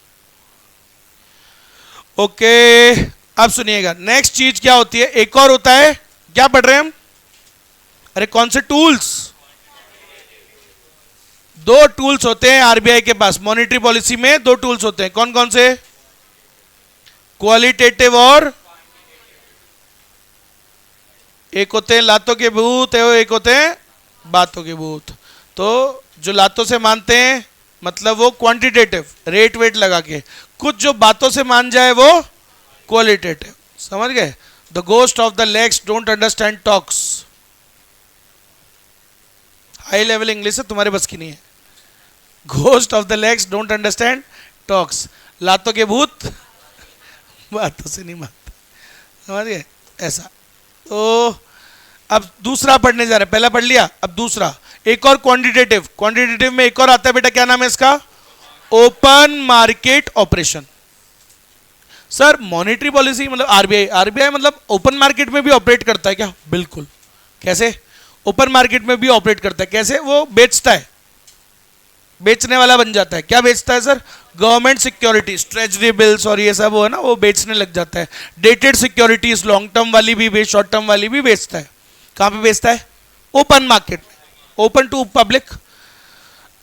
ओके, अब सुनिएगा नेक्स्ट चीज क्या होती है, एक और होता है, क्या पढ़ रहे हैं हम? अरे कौन से टूल्स? 2 टूल्स होते हैं आरबीआई के पास, मॉनेटरी पॉलिसी में 2 टूल्स होते हैं, कौन कौन से? क्वालिटेटिव और एक होते हैं लातों के भूत, एक होते हैं बातों के भूत। तो जो लातों से मानते हैं मतलब वो क्वांटिटेटिव, रेट वेट लगा के, कुछ जो बातों से मान जाए वो क्वालिटेटिव। समझ गए? The ghost of the legs don't understand talks. High level English है, तुम्हारे बस की नहीं है। Ghost of the legs don't understand talks, लातों के भूत बातों से नहीं मानते। समझ गए? ऐसा। तो अब दूसरा पढ़ने जा रहे हैं, पहला पढ़ लिया, अब दूसरा एक और क्वांटिटेटिव, क्वांटिटेटिव में एक और आता है बेटा, क्या नाम है इसका? Open market operation. Sir monetary policy मतलब आरबीआई, आरबीआई मतलब ओपन मार्केट में भी ऑपरेट करता है क्या? बिल्कुल। कैसे? ओपन मार्केट में भी ऑपरेट करता है। कैसे? वो बेचता है, बेचने वाला बन जाता है। क्या बेचता है sir? Government securities, treasury bills और ये सब वो है ना, वो बेचने लग जाता है। डेटेड सिक्योरिटीज, लॉन्ग टर्म वाली भी बेच, शॉर्ट टर्म वाली भी बेचता है। कहां पे बेचता है? ओपन मार्केट में, ओपन टू पब्लिक।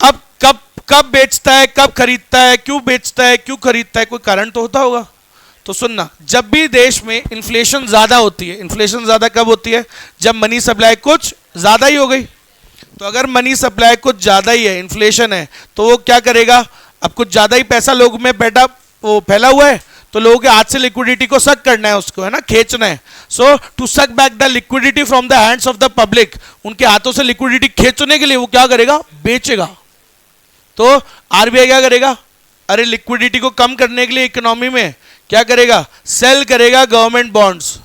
अब कब कब बेचता है, कब खरीदता है, क्यों बेचता है, क्यों खरीदता है, कोई कारण तो होता होगा। तो सुनना, जब भी देश में इन्फ्लेशन ज्यादा होती है, इन्फ्लेशन ज्यादा कब होती है? जब मनी सप्लाई कुछ ज्यादा ही हो गई। तो अगर मनी सप्लाई कुछ ज्यादा ही है, इन्फ्लेशन है, तो वो क्या करेगा? अब कुछ ज्यादा ही पैसा लोग में वो फैला हुआ है, तो लोगों के हाथ से लिक्विडिटी को सक करना है, उसको है ना, खींचना है। So to suck back the liquidity from the hands of the public, उनके हाथों से लिक्विडिटी खींचने के लिए वो क्या करेगा? बेचेगा। तो आरबीआई क्या करेगा? अरे लिक्विडिटी को कम करने के लिए इकोनॉमी में क्या करेगा? सेल करेगा गवर्नमेंट बॉन्ड्स।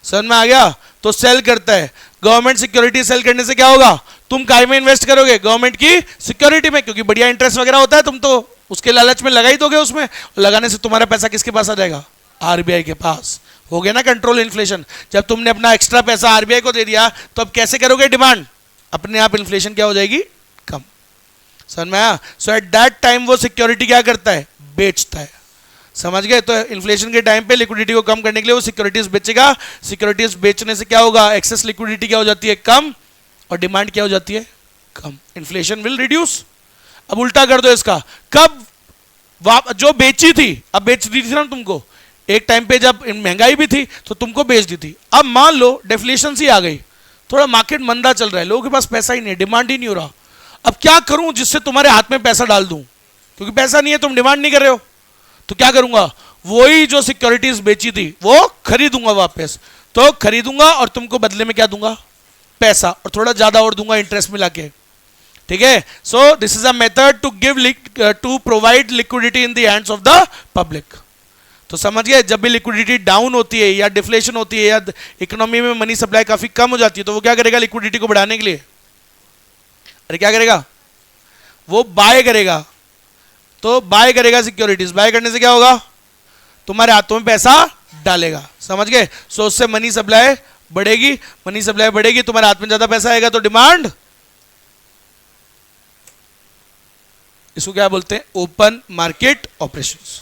समझ में आ गया? तो सेल करता है। गवर्नमेंट सिक्योरिटी सेल करने से क्या होगा? तुम काय में इन्वेस्ट करोगे? गवर्नमेंट की सिक्योरिटी में, क्योंकि बढ़िया इंटरेस्ट वगैरह होता है, तुम तो उसके लालच में लगा ही दोगे उसमें। लगाने से तुम्हारा पैसा किसके पास आ जाएगा? आरबीआई के पास। हो गया ना कंट्रोल इन्फ्लेशन। जब तुमने अपना एक्स्ट्रा पैसा आरबीआई को दे दिया तो अब कैसे करोगे डिमांड? अपने आप इन्फ्लेशन क्या हो जाएगी? कम। समझ में आया? सो एट दैट टाइम वो सिक्योरिटी क्या करता है? बेचता है। समझ गए? तो इन्फ्लेशन के टाइम पे लिक्विडिटी को कम करने के लिए वो सिक्योरिटीज बेचेगा। सिक्योरिटीज बेचने से क्या होगा? एक्सेस लिक्विडिटी क्या हो जाती है? कम। और डिमांड क्या हो जाती है? कम। Inflation will reduce. अब उल्टा कर दो इसका। कब? जो बेची थी, अब बेच दी थी ना तुमको, एक टाइम पे जब महंगाई भी थी तो तुमको बेच दी थी। अब मान लो डिफ्लेशन सी आ गई, थोड़ा मार्केट मंदा चल रहा है, लोगों के पास पैसा ही नहीं है, डिमांड ही नहीं हो रहा। अब क्या करूं जिससे तुम्हारे हाथ में पैसा डाल दूं? क्योंकि पैसा नहीं है, तुम डिमांड नहीं कर रहे हो, तो क्या करूंगा? वही जो सिक्योरिटीज बेची थी वो खरीदूंगा वापस। तो खरीदूंगा और तुमको बदले में क्या दूंगा? पैसा, और थोड़ा ज्यादा और दूंगा इंटरेस्ट मिला के। ठीक है? So this is a method to give to provide liquidity in the hands of the public. तो समझ गए? जब भी लिक्विडिटी डाउन होती है या डिफ्लेशन होती है या इकोनॉमी में मनी सप्लाई काफी कम हो जाती है, तो वो क्या करेगा? लिक्विडिटी को बढ़ाने के लिए, अरे क्या करेगा? वो बाय करेगा। तो बाय करेगा सिक्योरिटीज। बाय करने से क्या होगा? तुम्हारे हाथों में पैसा डालेगा। समझ गए? सो उससे मनी सप्लाई बढ़ेगी। मनी सप्लाई बढ़ेगी, तुम्हारे हाथ में ज्यादा पैसा आएगा, तो डिमांड। इसको क्या बोलते हैं? Open market operations.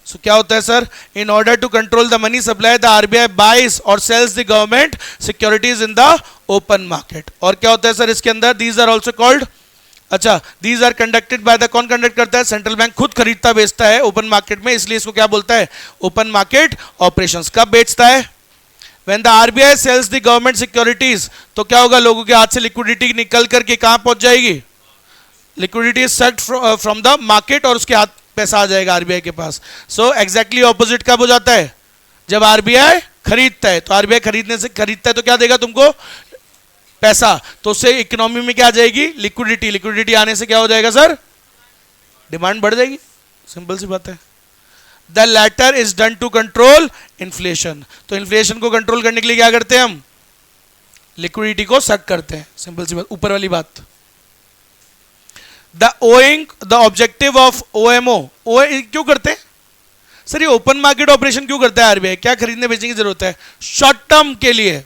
सो क्या होता है sir? In order to control the money supply the RBI buys और sells the government securities in the open market. और क्या होता है सर इसके अंदर? दीज आर ऑल्सो कॉल्ड, अच्छा, these are conducted by the, कौन कंडक्ट करता है? सेंट्रल बैंक खुद खरीदता बेचता है ओपन मार्केट में, इसलिए इसको क्या बोलता है? Open market operations. कब बेचता है? When the RBI sells the government securities, तो क्या होगा? लोगों के हाथ से लिक्विडिटी निकल करके कहां पहुंच जाएगी? Liquidity is sucked from the market और उसके हाथ पैसा आ जाएगा आरबीआई के पास। सो एग्जैक्टली ऑपोजिट कब हो जाता है? जब आरबीआई खरीदता है। तो आरबीआई खरीदने से खरीदता है तो क्या देगा तुमको? पैसा। तो उससे इकोनॉमी में क्या आ जाएगी? लिक्विडिटी। लिक्विडिटी आने से क्या हो जाएगा सर? डिमांड बढ़ जाएगी। सिंपल सी बात है। The latter is done to control inflation. तो इन्फ्लेशन को कंट्रोल करने के लिए क्या करते हैं हम? लिक्विडिटी को सक करते हैं। सिंपल सी बात, ऊपर वाली बात। The owing the objective of OMO, ओ क्यों करते हैं सर? ये ओपन मार्केट ऑपरेशन क्यों करता है आरबीआई? क्या खरीदने बेचने की जरूरत है? शॉर्ट टर्म के लिए।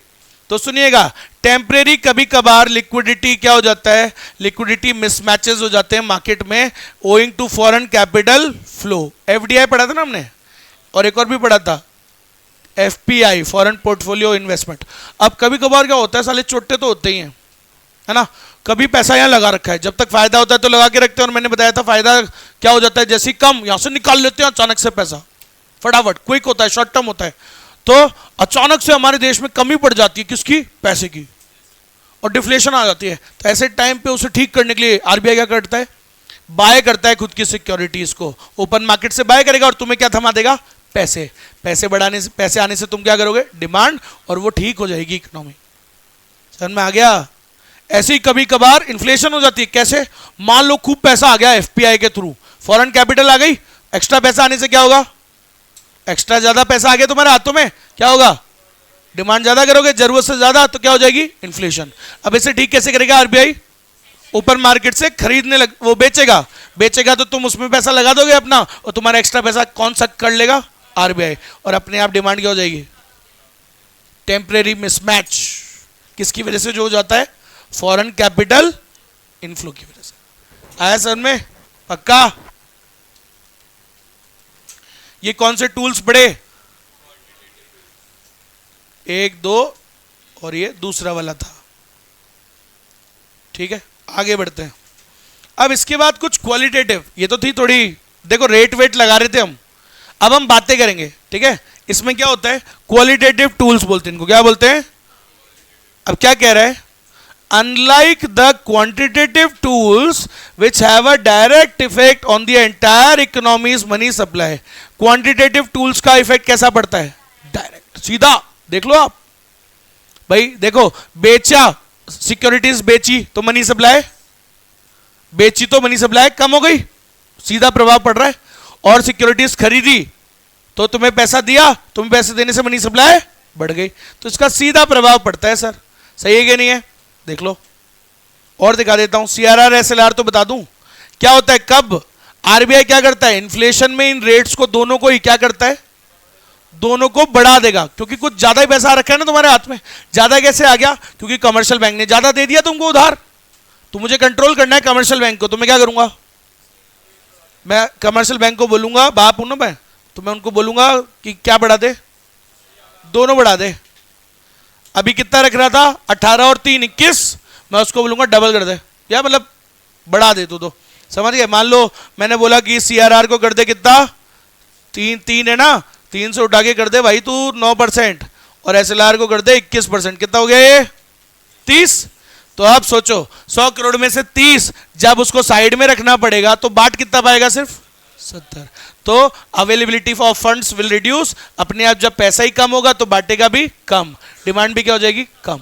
तो सुनिएगा, टेम्परेरी कभी कभार लिक्विडिटी क्या हो जाता है? लिक्विडिटी मिसमैचेस हो जाते हैं मार्केट में, owing to foreign capital flow. FDI पढ़ा था ना हमने, और एक और भी पढ़ा था एफपीआई, फॉरेन पोर्टफोलियो इन्वेस्टमेंट। अब कभी कभार क्या होता है, साले चोटे तो होते ही हैं, है ना? कभी पैसा यहां लगा रखा है, जब तक फायदा होता है तो लगा के रखते हैं, और मैंने बताया था फायदा क्या हो जाता है? जैसे कम यहां से निकाल लेते हैं अचानक से पैसा, फटाफट, क्विक होता है, शॉर्ट टर्म होता है। तो अचानक से हमारे देश में कमी पड़ जाती है, किसकी? पैसे की, और डिफ्लेशन आ जाती है। तो ऐसे टाइम पे उसे ठीक करने के लिए आरबीआई क्या करता है? बाय करता है खुद की सिक्योरिटीज को, ओपन मार्केट से बाय करेगा, और तुम्हें क्या थमा देगा? पैसे। पैसे बढ़ाने से, पैसे आने से तुम क्या करोगे? डिमांड, और वो ठीक हो जाएगी इकोनॉमी। समझ में आ गया? ऐसे ही कभी कभार इन्फ्लेशन हो जाती है। कैसे? मान लो खूब पैसा आ गया एफपीआई के थ्रू, फॉरेन कैपिटल आ गई, एक्स्ट्रा पैसा आने से क्या होगा? एक्स्ट्रा ज्यादा पैसा आ गया तुम्हारे हाथों में, क्या होगा? डिमांड ज्यादा करोगे, जरूरत से ज्यादा, तो क्या हो जाएगी? इन्फ्लेशन। अब इसे ठीक कैसे करेगा आरबीआई? ओपन मार्केट से खरीदने लग, वो बेचेगा। बेचेगा तो तुम उसमें पैसा लगा दोगे अपना, और तुम्हारा एक्स्ट्रा पैसा कौन सा कर लेगा? आरबीआई। और अपने आप डिमांड क्या हो जाएगी? Temporary mismatch. किसकी वजह से जो हो जाता है? फॉरेन कैपिटल इनफ्लो की वजह से। आया समझ में? पक्का? ये कौन से टूल्स पढ़े? 1, 2 और ये दूसरा वाला था। ठीक है, आगे बढ़ते हैं। अब इसके बाद कुछ क्वालिटेटिव, ये तो थी थोड़ी, देखो रेट वेट लगा रहे थे हम, अब हम बातें करेंगे। ठीक है, इसमें क्या होता है? क्वालिटेटिव टूल्स बोलते हैं इनको। क्या बोलते हैं? अब क्या कह रहा है? Unlike the quantitative tools which have a direct effect on the entire economy's money supply, quantitative tools का इफेक्ट कैसा पड़ता है? डायरेक्ट, सीधा। देख लो आप भाई, देखो, बेचा, सिक्योरिटीज बेची तो मनी सप्लाई, बेची तो मनी सप्लाई कम हो गई, सीधा प्रभाव पड़ रहा है। और सिक्योरिटीज खरीदी तो तुम्हें पैसा दिया, तुम्हें पैसे देने से मनी सप्लाई बढ़ गई। तो इसका सीधा प्रभाव पड़ता है सर, सही है कि नहीं है? देख लो और दिखा देता हूं। सीआरआर एसएलआर तो बता दूं क्या होता है, कब आरबीआई क्या करता है, इन्फ्लेशन में इन रेट्स को दोनों को ही क्या करता है, दोनों को बढ़ा देगा, क्योंकि कुछ ज्यादा ही पैसा रखा है ना तुम्हारे हाथ में। ज्यादा कैसे आ गया, क्योंकि कमर्शियल बैंक ने ज्यादा दे दिया तुमको उधार, तो मुझे कंट्रोल करना है कमर्शियल बैंक को, तो मैं क्या करूंगा, मैं कमर्शियल बैंक को बोलूंगा, बाप हूं ना मैं, तो मैं उनको बोलूंगा कि क्या बढ़ा दे, दोनों बढ़ा दे। अभी कितना रख रहा था, 18 और 3 21, मैं उसको बोलूंगा डबल कर दे, या मतलब बढ़ा दे तो समझ गए। मान लो मैंने बोला कि सीआरआर को कर दे कितना, 3 है ना, 3 से उठा के कर दे भाई तू 9%, और एसएलआर को कर दे 21%, कितना हो गया ये 30। तो अब सोचो 100 करोड़ में से 30 जब उसको साइड में रखना पड़ेगा तो बाट कितना पाएगा, सिर्फ 70। तो availability of funds will reduce, अपने आप जब पैसा ही कम होगा तो बांटेगा भी कम, डिमांड भी क्या हो जाएगी, कम।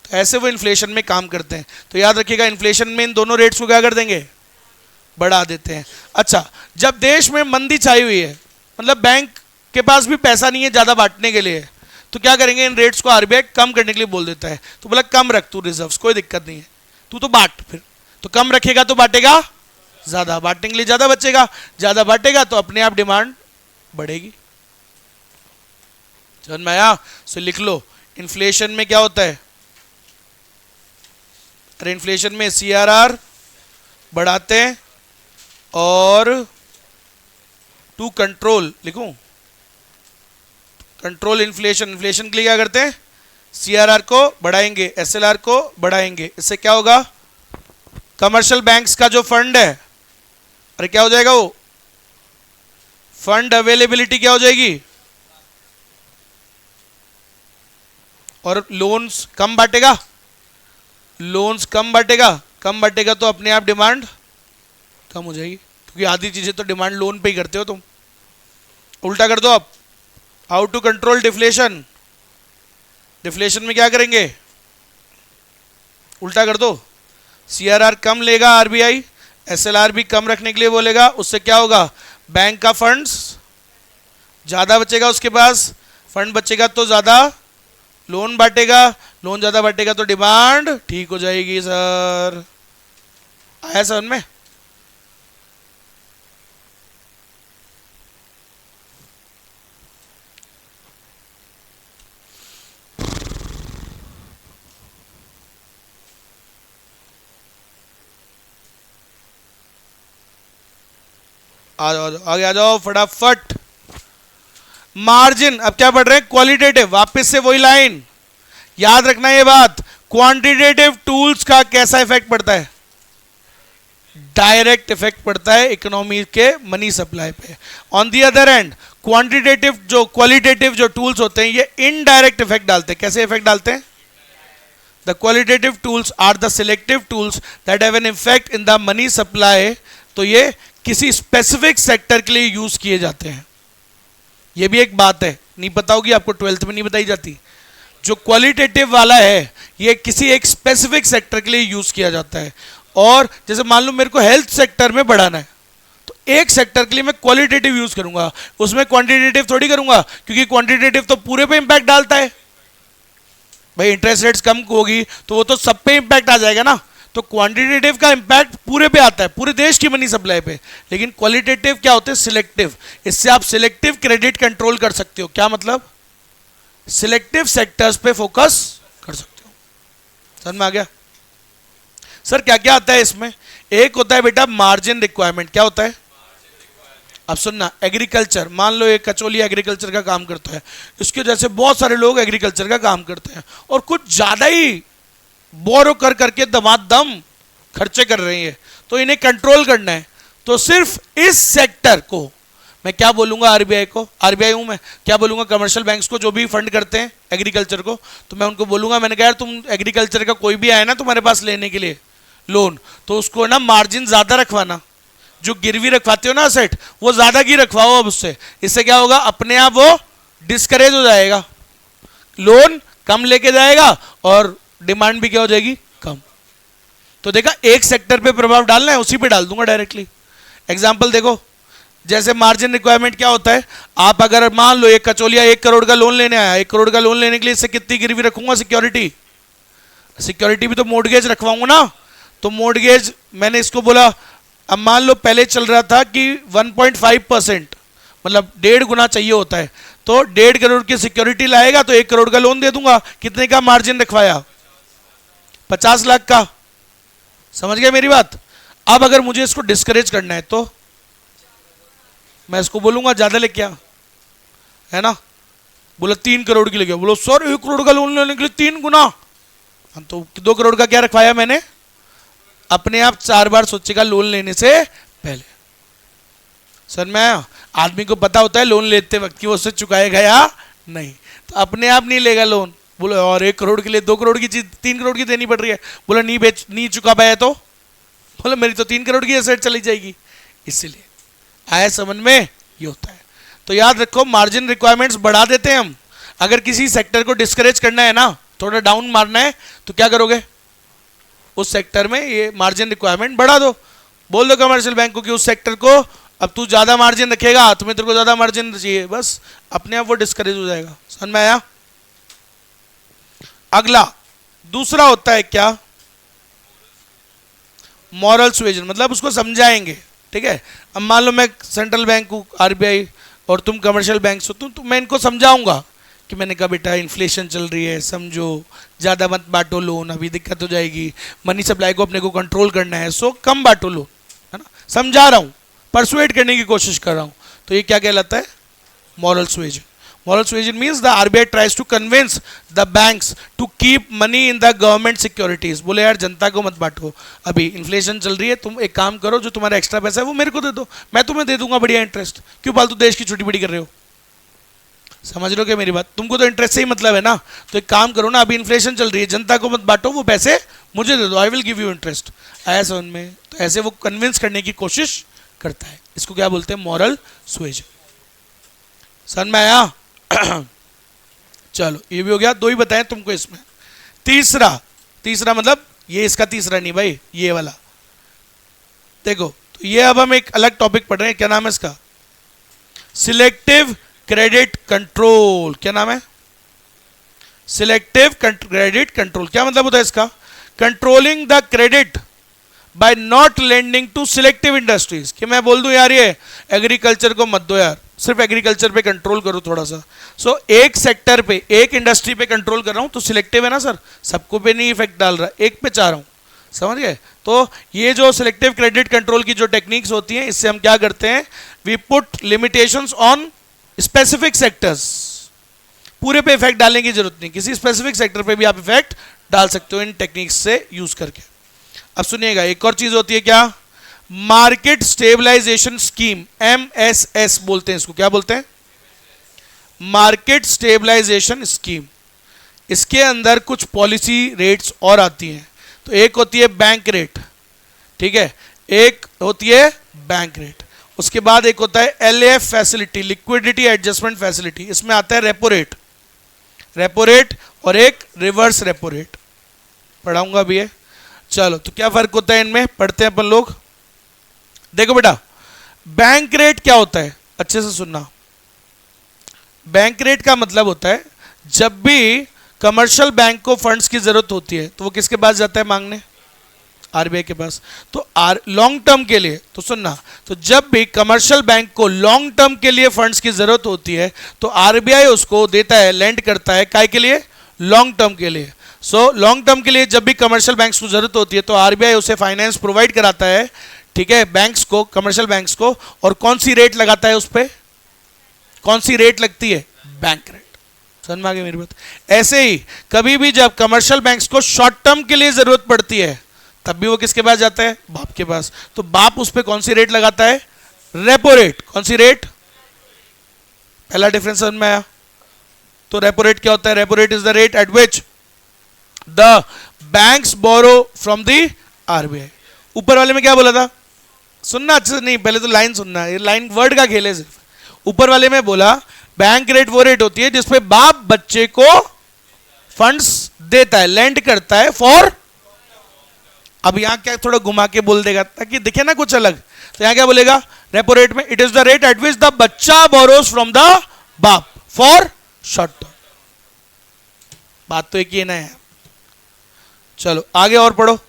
तो ऐसे वो इन्फ्लेशन में काम करते हैं। तो याद रखिएगा इन्फ्लेशन में इन दोनों रेट्स को क्या कर देंगे, बढ़ा देते हैं। अच्छा, जब देश में मंदी छाई हुई है, मतलब बैंक के पास भी पैसा नहीं है ज्यादा बांटने के लिए, तो क्या करेंगे, इन रेट्स को आरबीआई कम करने के लिए बोल देता है। तो बोला कम रख तू रिजर्व्स, कोई दिक्कत नहीं है, तू तो बांट, फिर तो कम रखेगा तो बांटेगा ज्यादा, बांटने के लिए ज्यादा बचेगा, ज्यादा बांटेगा तो अपने आप डिमांड बढ़ेगी। समझ में आया? सो लिख लो, इन्फ्लेशन में क्या होता है, अरे इन्फ्लेशन में सीआरआर बढ़ाते हैं और टू कंट्रोल, लिखूं कंट्रोल इन्फ्लेशन, इन्फ्लेशन के लिए क्या करते हैं, सीआरआर को बढ़ाएंगे, एसएलआर को बढ़ाएंगे। इससे क्या होगा, कमर्शियल बैंक्स का जो फंड है, अरे क्या हो जाएगा, वो फंड अवेलेबिलिटी क्या हो जाएगी, और लोन्स कम बांटेगा, लोन्स कम बांटेगा, कम बांटेगा तो अपने आप डिमांड कम हो जाएगी, क्योंकि आधी चीजें तो डिमांड लोन पे ही करते हो तुम। उल्टा कर दो आप, how to control deflation, deflation में क्या करेंगे, उल्टा कर दो, सीआरआर कम लेगा आरबीआई, एसएलआर भी कम रखने के लिए बोलेगा, उससे क्या होगा, बैंक का फंड्स ज्यादा बचेगा, उसके पास फंड बचेगा तो ज्यादा लोन बांटेगा, लोन ज्यादा बांटेगा तो डिमांड ठीक हो जाएगी। सर आया समझ में? आगे आ जाओ फटाफट। मार्जिन, अब क्या पढ़ रहे हैं, क्वालिटेटिव, वापस से वही लाइन, याद रखना ये बात, क्वांटिटेटिव टूल्स का कैसा इफेक्ट पड़ता है, डायरेक्ट इफेक्ट पड़ता है इकोनॉमी के मनी सप्लाई पे। On the other and quantitative जो क्वालिटेटिव जो टूल्स होते हैं ये इनडायरेक्ट इफेक्ट डालते हैं। कैसे इफेक्ट डालते हैं, the qualitative tools are the selective tools that have an effect in the money supply. तो ये किसी स्पेसिफिक सेक्टर के लिए यूज किए जाते हैं। ये भी एक बात है, नहीं पता होगी आपको, 12th में नहीं बताई जाती। जो क्वालिटेटिव वाला है ये किसी एक स्पेसिफिक सेक्टर के लिए यूज किया जाता है। और जैसे मान लो मेरे को हेल्थ सेक्टर में बढ़ाना है, तो एक सेक्टर के लिए मैं क्वालिटेटिव यूज करूंगा, उसमें क्वांटिटेटिव थोड़ी करूंगा, क्योंकि क्वांटिटेटिव तो पूरे पे इंपैक्ट डालता है। भाई इंटरेस्ट रेट्स कम होगी तो वो तो सब पे इंपैक्ट आ जाएगा ना, तो क्वांटिटेटिव का इंपैक्ट पूरे पे आता है, पूरे देश की मनी सप्लाई पे। लेकिन क्वालिटेटिव क्या होते हैं, सिलेक्टिव। इससे आप सिलेक्टिव क्रेडिट कंट्रोल कर सकते हो। क्या मतलब, सिलेक्टिव सेक्टर्स पे फोकस कर सकते हो। समझ में आ गया? सर क्या क्या आता है इसमें, एक होता है बेटा मार्जिन रिक्वायरमेंट। क्या होता है, अब सुनना, एग्रीकल्चर, मान लो एक कचौली एग्रीकल्चर का काम करता है, इसके जैसे बहुत सारे लोग एग्रीकल्चर का काम करते हैं और कुछ ज्यादा ही बोरो कर करके दमादम खर्चे कर रही है, तो इन्हें कंट्रोल करना है। तो सिर्फ इस सेक्टर को मैं क्या बोलूंगा, आरबीआई को, आरबीआई हूं मैं, क्या बोलूंगा, कमर्शियल बैंक्स को जो भी फंड करते हैं एग्रीकल्चर को, तो मैं उनको बोलूंगा, मैंने कहा यार तुम एग्रीकल्चर का कोई भी आया ना तुम्हारे पास लेने के लिए लोन, तो उसको ना मार्जिन ज्यादा रखवाना, जो गिरवी रखवाते हो ना असेट, वो ज्यादा की रखवाओ। अब उससे, इससे क्या होगा, अपने आप वो डिस्करेज हो जाएगा, लोन कम लेके जाएगा और डिमांड भी क्या हो जाएगी, कम। तो देखा, एक सेक्टर पे प्रभाव डालना है, उसी पे डाल दूंगा डायरेक्टली। एग्जांपल देखो, जैसे मार्जिन रिक्वायरमेंट क्या होता है, आप अगर मान लो एक कचौलिया 1 करोड़ का लोन लेने आया, 1 करोड़ का लोन लेने के लिए इससे कितनी गिरवी रखूंगा, सिक्योरिटी, सिक्योरिटी भी तो मोर्टगेज रखवाऊंगा ना। तो मोर्टगेज मैंने इसको बोला, अब मान लो पहले चल रहा था कि 1.5%, मतलब 1.5 गुना चाहिए होता है, तो 1.5 करोड़ की सिक्योरिटी लाएगा तो 1 करोड़ का लोन दे दूंगा। कितने का मार्जिन रखवाया, 50 लाख का। समझ गए मेरी बात। अब अगर मुझे इसको डिस्करेज करना है तो मैं इसको बोलूंगा ज्यादा लेके आ, है ना। बोला 3 करोड़ की लेके, बोलो सर 1 करोड़ का लोन लेने के लिए 3 गुना, तो 2 करोड़ का क्या रखवाया मैंने। अपने आप 4 बार सोचेगा लोन लेने से पहले। सर मैं, आदमी को पता होता है लोन लेते वक्त कि वो उससे चुकाएगा या नहीं, तो अपने आप नहीं लेगा लोन। बोलो और 1 करोड़ के लिए 2 करोड़ की चीज 3 करोड़ की देनी पड़ रही है। बोला नहीं चुका पाया तो, बोला मेरी तो 3 करोड़ की एसेट चली जाएगी। इसलिए आया समझ में, ये होता है। तो याद रखो मार्जिन रिक्वायरमेंट्स बढ़ा देते हैं हम। अगर किसी सेक्टर को डिस्करेज करना है ना, थोड़ा डाउन मारना है, तो क्या करोगे, उस सेक्टर में ये मार्जिन रिक्वायरमेंट बढ़ा दो। बोल दो कमर्शियल बैंक को कि उस सेक्टर को अब तू ज्यादा मार्जिन रखेगा, तुम्हें तेरे को ज्यादा मार्जिन चाहिए, बस अपने आप वो डिस्करेज हो जाएगा। समझ में आया। अगला दूसरा होता है क्या, मॉरल सुएजन, मतलब उसको समझाएंगे। ठीक है, अब मान लो मैं सेंट्रल बैंक हूँ आरबीआई और तुम कमर्शियल बैंक हो, तो मैं इनको समझाऊंगा कि मैंने कहा बेटा इन्फ्लेशन चल रही है, समझो, ज़्यादा मत बांटो लोन, अभी दिक्कत हो जाएगी, मनी सप्लाई को अपने को कंट्रोल करना है, सो कम बांटो लोन, है ना। समझा रहा हूँ, परसुएट करने की कोशिश कर रहा हूँ, तो ये क्या कहलाता है, moral suasion. Moral suasion means the RBI tries to convince the banks to keep money in the government securities. बोले यार जनता को मत बांटो, अभी इन्फ्लेशन चल रही है, तुम एक काम करो, जो तुम्हारा एक्स्ट्रा पैसा है वो मेरे को दे दो, मैं तुम्हें दे दूंगा बढ़िया इंटरेस्ट, क्यों फालतू देश की छोटी बड़ी कर रहे हो। समझ लो क्या मेरी बात, तुमको तो इंटरेस्ट से ही मतलब है ना, तो एक काम करो ना, अभी इन्फ्लेशन चल रही है, जनता को मत बांटो, वो पैसे मुझे दे दो, आई विल गिव यू इंटरेस्ट। आया समझ में। तो ऐसे वो कन्विंस करने की कोशिश करता है, इसको क्या बोलते हैं, मॉरल सुएजन। समझ में आया। चलो ये भी हो गया, 2 ही बताएं तुमको इसमें। तीसरा मतलब ये इसका तीसरा नहीं भाई, ये वाला देखो। तो ये अब हम एक अलग टॉपिक पढ़ रहे हैं, क्या नाम है इसका, सिलेक्टिव क्रेडिट कंट्रोल। क्या नाम है, सिलेक्टिव क्रेडिट कंट्रोल। क्या मतलब होता है इसका, controlling the credit by not lending to selective industries. कि मैं बोल दूं यार ये एग्रीकल्चर को मत दो यार, सिर्फ एग्रीकल्चर पे कंट्रोल करो थोड़ा सा। सो एक सेक्टर पे, एक इंडस्ट्री पे कंट्रोल कर रहा हूं, तो सिलेक्टिव है ना सर, सबको पे नहीं इफेक्ट डाल रहा, एक पे चाह रहा हूं। समझ गए। तो ये जो सिलेक्टिव क्रेडिट कंट्रोल की जो टेक्निक्स होती हैं, इससे हम क्या करते हैं, we put limitations on specific sectors. पूरे पे इफेक्ट डालने की जरूरत नहीं, किसी स्पेसिफिक सेक्टर पे भी आप इफेक्ट डाल सकते हो इन टेक्निक्स से यूज करके। अब सुनिएगा, एक और चीज होती है क्या, मार्केट स्टेबलाइजेशन स्कीम, MSS बोलते हैं इसको। क्या बोलते हैं, मार्केट स्टेबलाइजेशन स्कीम। इसके अंदर कुछ पॉलिसी रेट्स और आती हैं। तो एक होती है बैंक रेट, ठीक है, एक होती है बैंक रेट, उसके बाद एक होता है LAF facility, liquidity adjustment facility. इसमें आता है रेपो रेट और एक रिवर्स रेपो रेट, पढ़ाऊंगा भी है। चलो तो क्या फर्क होता है इनमें, पढ़ते हैं अपन लोग। देखो बेटा, बैंक रेट क्या होता है, अच्छे से सुनना। बैंक रेट का मतलब होता है जब भी कमर्शियल बैंक को फंड्स की जरूरत होती है तो वो किसके पास जाता है मांगने, आरबीआई के पास। तो लॉन्ग टर्म के लिए, तो सुनना, तो जब भी कमर्शियल बैंक को लॉन्ग टर्म के लिए फंड्स की जरूरत होती है तो आरबीआई उसको देता है, लेंड करता है, काय के लिए, लॉन्ग टर्म के लिए। सो लॉन्ग टर्म के लिए जब भी कमर्शियल बैंक्स को जरूरत होती है तो आरबीआई उसे फाइनेंस प्रोवाइड कराता है, ठीक है, बैंक्स को, कमर्शियल बैंक्स को। और कौन सी रेट लगाता है उस पर, कौन सी रेट लगती है, बैंक रेट। समझ में आ गई मेरी बात। ऐसे ही कभी भी जब कमर्शियल बैंक्स को शॉर्ट टर्म के लिए जरूरत पड़ती है तब भी वो किसके पास जाता है, बाप के पास। तो बाप उस पर कौन सी रेट लगाता है, रेपो रेट। कौन सी रेट, पहला डिफरेंस समझ में आया। तो रेपो रेट क्या होता है, repo rate is the rate at which the banks borrow from the RBI. ऊपर वाले में क्या बोला था, सुनना अच्छे से, नहीं पहले तो लाइन सुनना, ये लाइन वर्ड का खेल है सिर्फ। ऊपर वाले में बोला बैंक रेट वो रेट होती है जिसपे बाप बच्चे को फंड्स देता है, लेंड करता है फॉर। अब यहां क्या थोड़ा घुमा के बोल देगा ताकि दिखे ना कुछ अलग, तो यहां क्या बोलेगा, रेपो रेट में it is the rate at which the बच्चा बोरोज फ्रॉम द बाप फॉर शॉर्ट टर्म। बात तो एक ही ना है। चलो आगे और पढ़ो।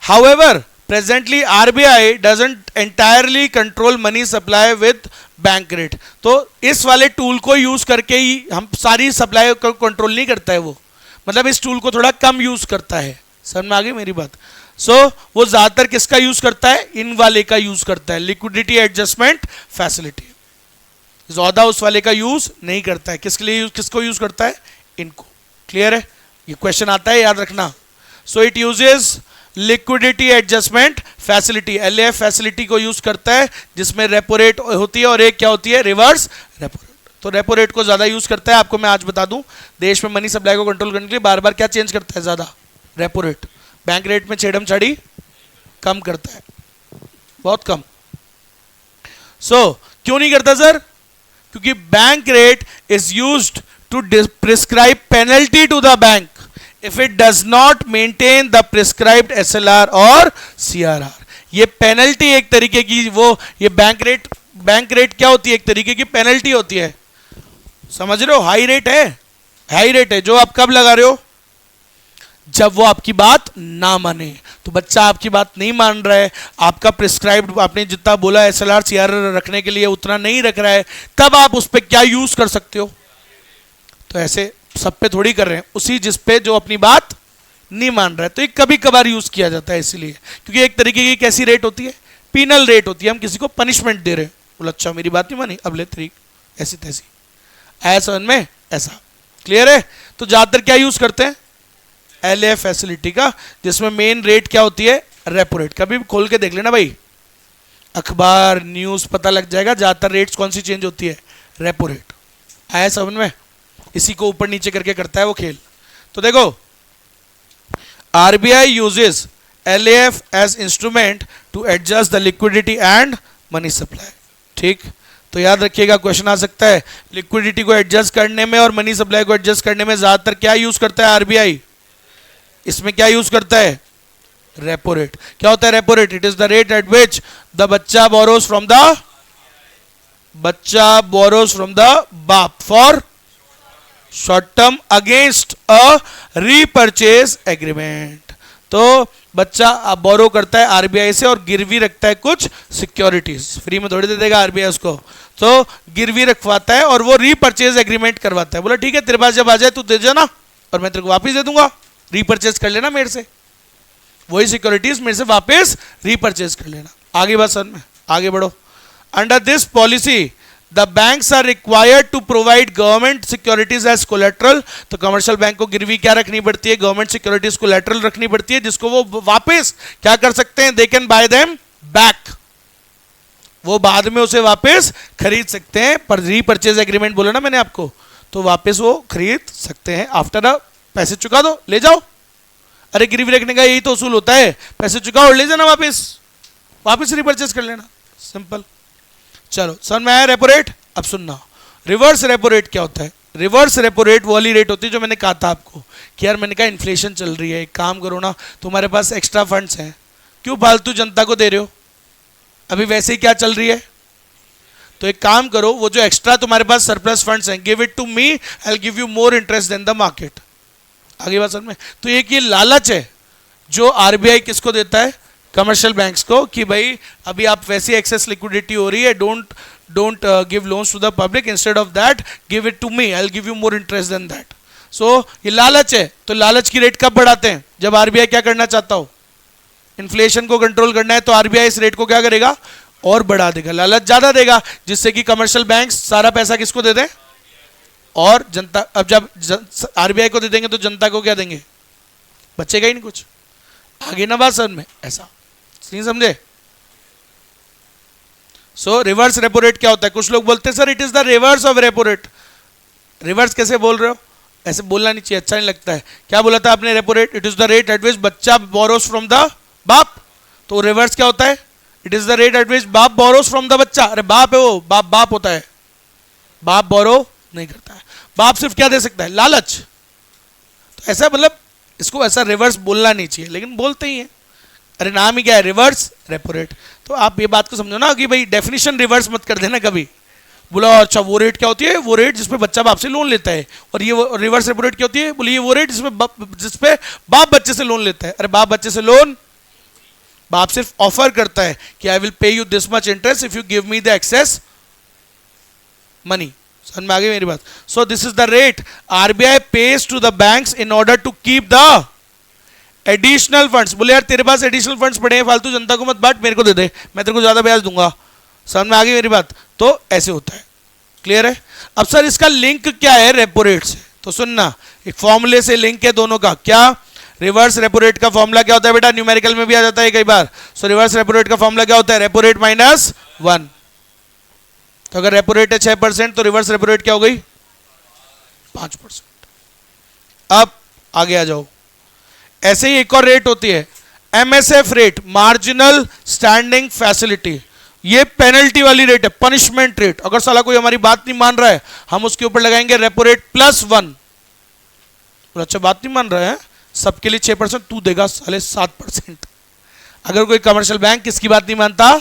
However presently RBI doesn't entirely control money supply with bank rate. तो इस वाले टूल को यूज करके ही हम सारी सप्लाई को कंट्रोल नहीं करता है वो, मतलब इस टूल को थोड़ा कम यूज करता है। समझ में आ गई मेरी बात? वो ज्यादातर किसका यूज करता है? इन वाले का यूज करता है, लिक्विडिटी एडजस्टमेंट फैसिलिटी। ज्यादा उस वाले का यूज नहीं करता है। किसके लिए किसको यूज करता है? इनको। क्लियर है? ये क्वेश्चन आता है, याद रखना। So it uses liquidity adjustment facility, LAF facility को यूज करता है, जिसमें रेपो रेट होती है और एक क्या होती है? Reverse repo rate. तो रेपो रेट को ज्यादा यूज करता है। आपको मैं आज बता दूं, देश में मनी सप्लाई को कंट्रोल करने के लिए बार बार क्या चेंज करता है? ज्यादा रेपो रेट। बैंक रेट में छेड़म छाड़ी कम करता है, बहुत कम। क्यों नहीं करता सर? क्योंकि bank rate is used to prescribe penalty to the bank if it does not maintain the prescribed SLR और CRR। ये पेनल्टी एक तरीके की, ये बैंक रेट क्या होती है? एक तरीके की पेनल्टी होती है। समझ रहे हो? हाई रेट है जो आप कब लगा रहे हो? जब वो आपकी बात ना माने। तो बच्चा आपकी बात नहीं मान रहा है, आपका प्रिस्क्राइब्ड आपने जितना बोला SLR CRR रखने के लिए उतना नहीं रख रहा है, तब आप उस पर क्या यूज कर सकते हो? तो ऐसे सब पे थोड़ी कर रहे हैं, उसी जिस पे जो अपनी बात नहीं मान रहा है। तो ये कभी कभार यूज किया जाता है इसलिए, क्योंकि एक तरीके की कैसी रेट होती है? पीनल रेट होती है। हम किसी को पनिशमेंट दे रहे हैं, बोला अच्छा मेरी बात नहीं मानी, अब ले तरीक, ऐसी तैसी। आया समझ में? ऐसा। क्लियर है? तो ज्यादातर क्या यूज करते हैं? एलएएफ फैसिलिटी का, जिसमें मेन रेट क्या होती है? Repo rate. कभी भी खोल के देख लेना भाई, अखबार न्यूज, पता लग जाएगा ज्यादातर रेट्स कौन सी चेंज होती है? Repo rate. आया समझ में? इसी को ऊपर नीचे करके करता है वो खेल। तो देखो, RBI uses LAF as instrument to adjust the liquidity and money supply. ठीक, तो याद रखिएगा क्वेश्चन आ सकता है, लिक्विडिटी को एडजस्ट करने में और मनी सप्लाई को एडजस्ट करने में ज्यादातर क्या यूज करता है आरबीआई? इसमें क्या यूज करता है? Repo rate. क्या होता है repo rate? It is the rate at which the बच्चा बोरोज फ्रॉम द बाप for short term against a repurchase agreement. तो बच्चा बोरो करता है आरबीआई से और गिरवी रखता है कुछ सिक्योरिटीज, फ्री में थोड़ी दे देगा आरबीआई उसको, तो गिरवी रखवाता है और वो रीपर्चेज एग्रीमेंट करवाता है। बोला ठीक है, तेरे पास जब आ जाए तू दे जाना और मैं तेरे को वापस दे दूंगा, रीपर्चेज कर लेना मेरे से, वही सिक्योरिटीज मेरे से वापस रीपर्चेज कर लेना। आगे बात समझ में? आगे बढ़ो। Under this policy the banks are required to provide government securities as collateral. तो कमर्शियल बैंक को गिरवी क्या रखनी पड़ती है? गवर्नमेंट सिक्योरिटीज कोलेट्रल रखनी पड़ती है, जिसको वो वापस क्या कर सकते हैं? They can buy them back, वो बाद में उसे वापस खरीद सकते हैं। पर रीपर्चेज एग्रीमेंट बोला ना मैंने आपको, तो वापस वो खरीद सकते हैं आफ्टर अ, पैसे चुका दो ले जाओ। अरे गिरवी रखने का यही तो उसूल होता है, पैसे चुकाओ और ले जाना वापस रीपर्चेज कर लेना, सिंपल। चलो समझ में आया रेपो रेट? अब सुनना, रिवर्स रेपो रेट क्या होता है? रिवर्स रेपो रेट वो वाली रेट होती है जो मैंने कहा था आपको कि यार मैंने कहा इन्फ्लेशन चल रही है, एक काम करो ना, तुम्हारे पास एक्स्ट्रा फंड्स हैं, क्यों फालतू जनता को दे रहे हो? अभी वैसे ही क्या चल रही है, तो एक काम करो, वो जो एक्स्ट्रा तुम्हारे पास सरप्लस फंड्स हैं, give it to me, I will give you more interest than the market. आगे बात समझ में? तो एक ये लालच है जो आरबीआई किसको देता है? कमर्शियल बैंक्स को, कि भाई अभी आप वैसी एक्सेस लिक्विडिटी हो रही है, don't give loans to the public, instead of that give it to me, I will give you more interest than that. So ये लालच है। तो लालच की रेट कब बढ़ाते हैं? जब आरबीआई क्या करना चाहता हो? इन्फ्लेशन को कंट्रोल करना है, तो आरबीआई इस रेट को क्या करेगा? और बढ़ा देगा, लालच ज्यादा देगा, जिससे कि कमर्शियल बैंक्स सारा पैसा किसको दे दें? और जनता। अब जब आरबीआई को दे देंगे तो जनता को क्या देंगे? बचेगा ही नहीं कुछ। आगे ना बात समझ में? ऐसा नहीं समझे? सो रिवर्स रेपो रेट क्या होता है? कुछ लोग बोलते हैं sir it is the reverse of repo rate. Reverse कैसे बोल रहे हो? ऐसे बोलना नहीं चाहिए, अच्छा नहीं लगता है। क्या बोला था आपने? Repo rate it is the rate at विच बच्चा बोरोस फ्रॉम द बाप। तो रिवर्स क्या होता है? It is the rate at विच बाप बोरोस फ्रॉम द बच्चा। अरे बाप है वो, बाप होता है, बाप बोरो नहीं करता है। बाप सिर्फ क्या दे सकता है? लालच। तो ऐसा मतलब इसको ऐसा रिवर्स बोलना नहीं चाहिए, लेकिन बोलते ही हैं। अरे नाम ही क्या है, रिवर्स रेपो रेट। तो आप ये बात को समझो ना कि भाई डेफिनेशन रिवर्स मत कर देना कभी। बोला अच्छा वो रेट क्या होती है, वो रेट जिसपे बच्चा बाप से लोन लेता है। और ये रिवर्स रेपो रेट क्या होती है, बोले ये वो रेट जिसपे बाप बच्चे से लोन लेता है। अरे बाप बच्चे से लोन, बाप सिर्फ ऑफर करता है कि I will pay you this much interest if you give me the excess money. समझ में आ गई मेरी बात। So this is the rate RBI pays to the banks in order to keep the additional funds. बोले यार तेरे पास additional funds पड़े हैं, फालतू जनता को मत बांट, मेरे को दे दे, मैं तेरे को ज्यादा ब्याज दूंगा। समझ में आ गई मेरी बात। तो ऐसे होता है, क्लियर है। अब सर इसका लिंक क्या है रेपो रेट से, तो सुनना एक फॉर्मूले से लिंक है दोनों का। क्या रिवर्स रेपो रेट का फॉर्मूला क्या होता है बेटा, न्यूमेरिकल में भी आ जाता है कई बार। सो रिवर्स रेपो रेट का फॉर्मूला क्या होता है, रेपो रेट माइनस 1। तो अगर रेपो रेट है 6% तो रिवर्स रेपो रेट क्या हो गई 5%। अब आगे आ जाओ, ऐसे ही एक और रेट होती है MSF rate, marginal standing facility. ये पेनल्टी वाली रेट है, पनिशमेंट रेट। अगर साला कोई हमारी बात नहीं मान रहा है हम उसके ऊपर लगाएंगे रेपो रेट +1। अच्छा बात नहीं मान रहा है, सबके लिए 6%, तू देगा साले 7%। अगर कोई कमर्शियल बैंक किसकी बात नहीं मानता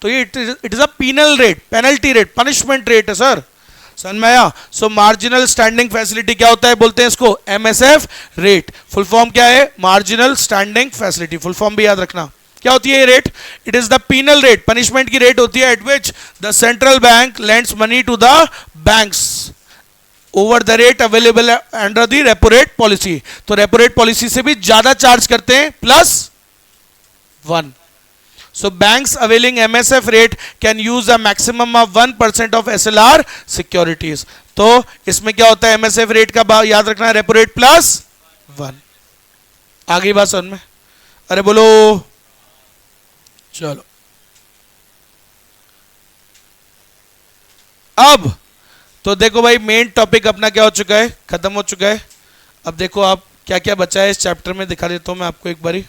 तो ये it is a penal rate, penalty rate, punishment rate है सर। समझ में आया। सो मार्जिनल स्टैंडिंग फैसिलिटी क्या होता है, बोलते हैं इसको एमएसएफ रेट। फुल फॉर्म क्या है, marginal standing facility. Full form भी याद रखना। क्या होती है ये rate, it is the penal rate, punishment की रेट होती है at which the central bank lends money to the banks over the rate available under the repo rate policy. तो रेपो रेट पॉलिसी से भी ज्यादा चार्ज करते हैं +1। So banks availing MSF rate can use a maximum of 1% of SLR securities। तो इसमें क्या होता है MSF रेट का याद रखना है, रेपो रेट +1। आगे बात समझ में, अरे बोलो चलो। अब तो देखो भाई मेन टॉपिक अपना क्या हो चुका है, खत्म हो चुका है। अब देखो आप क्या क्या बचा है इस चैप्टर में, दिखा देता हूं मैं आपको एक बारी।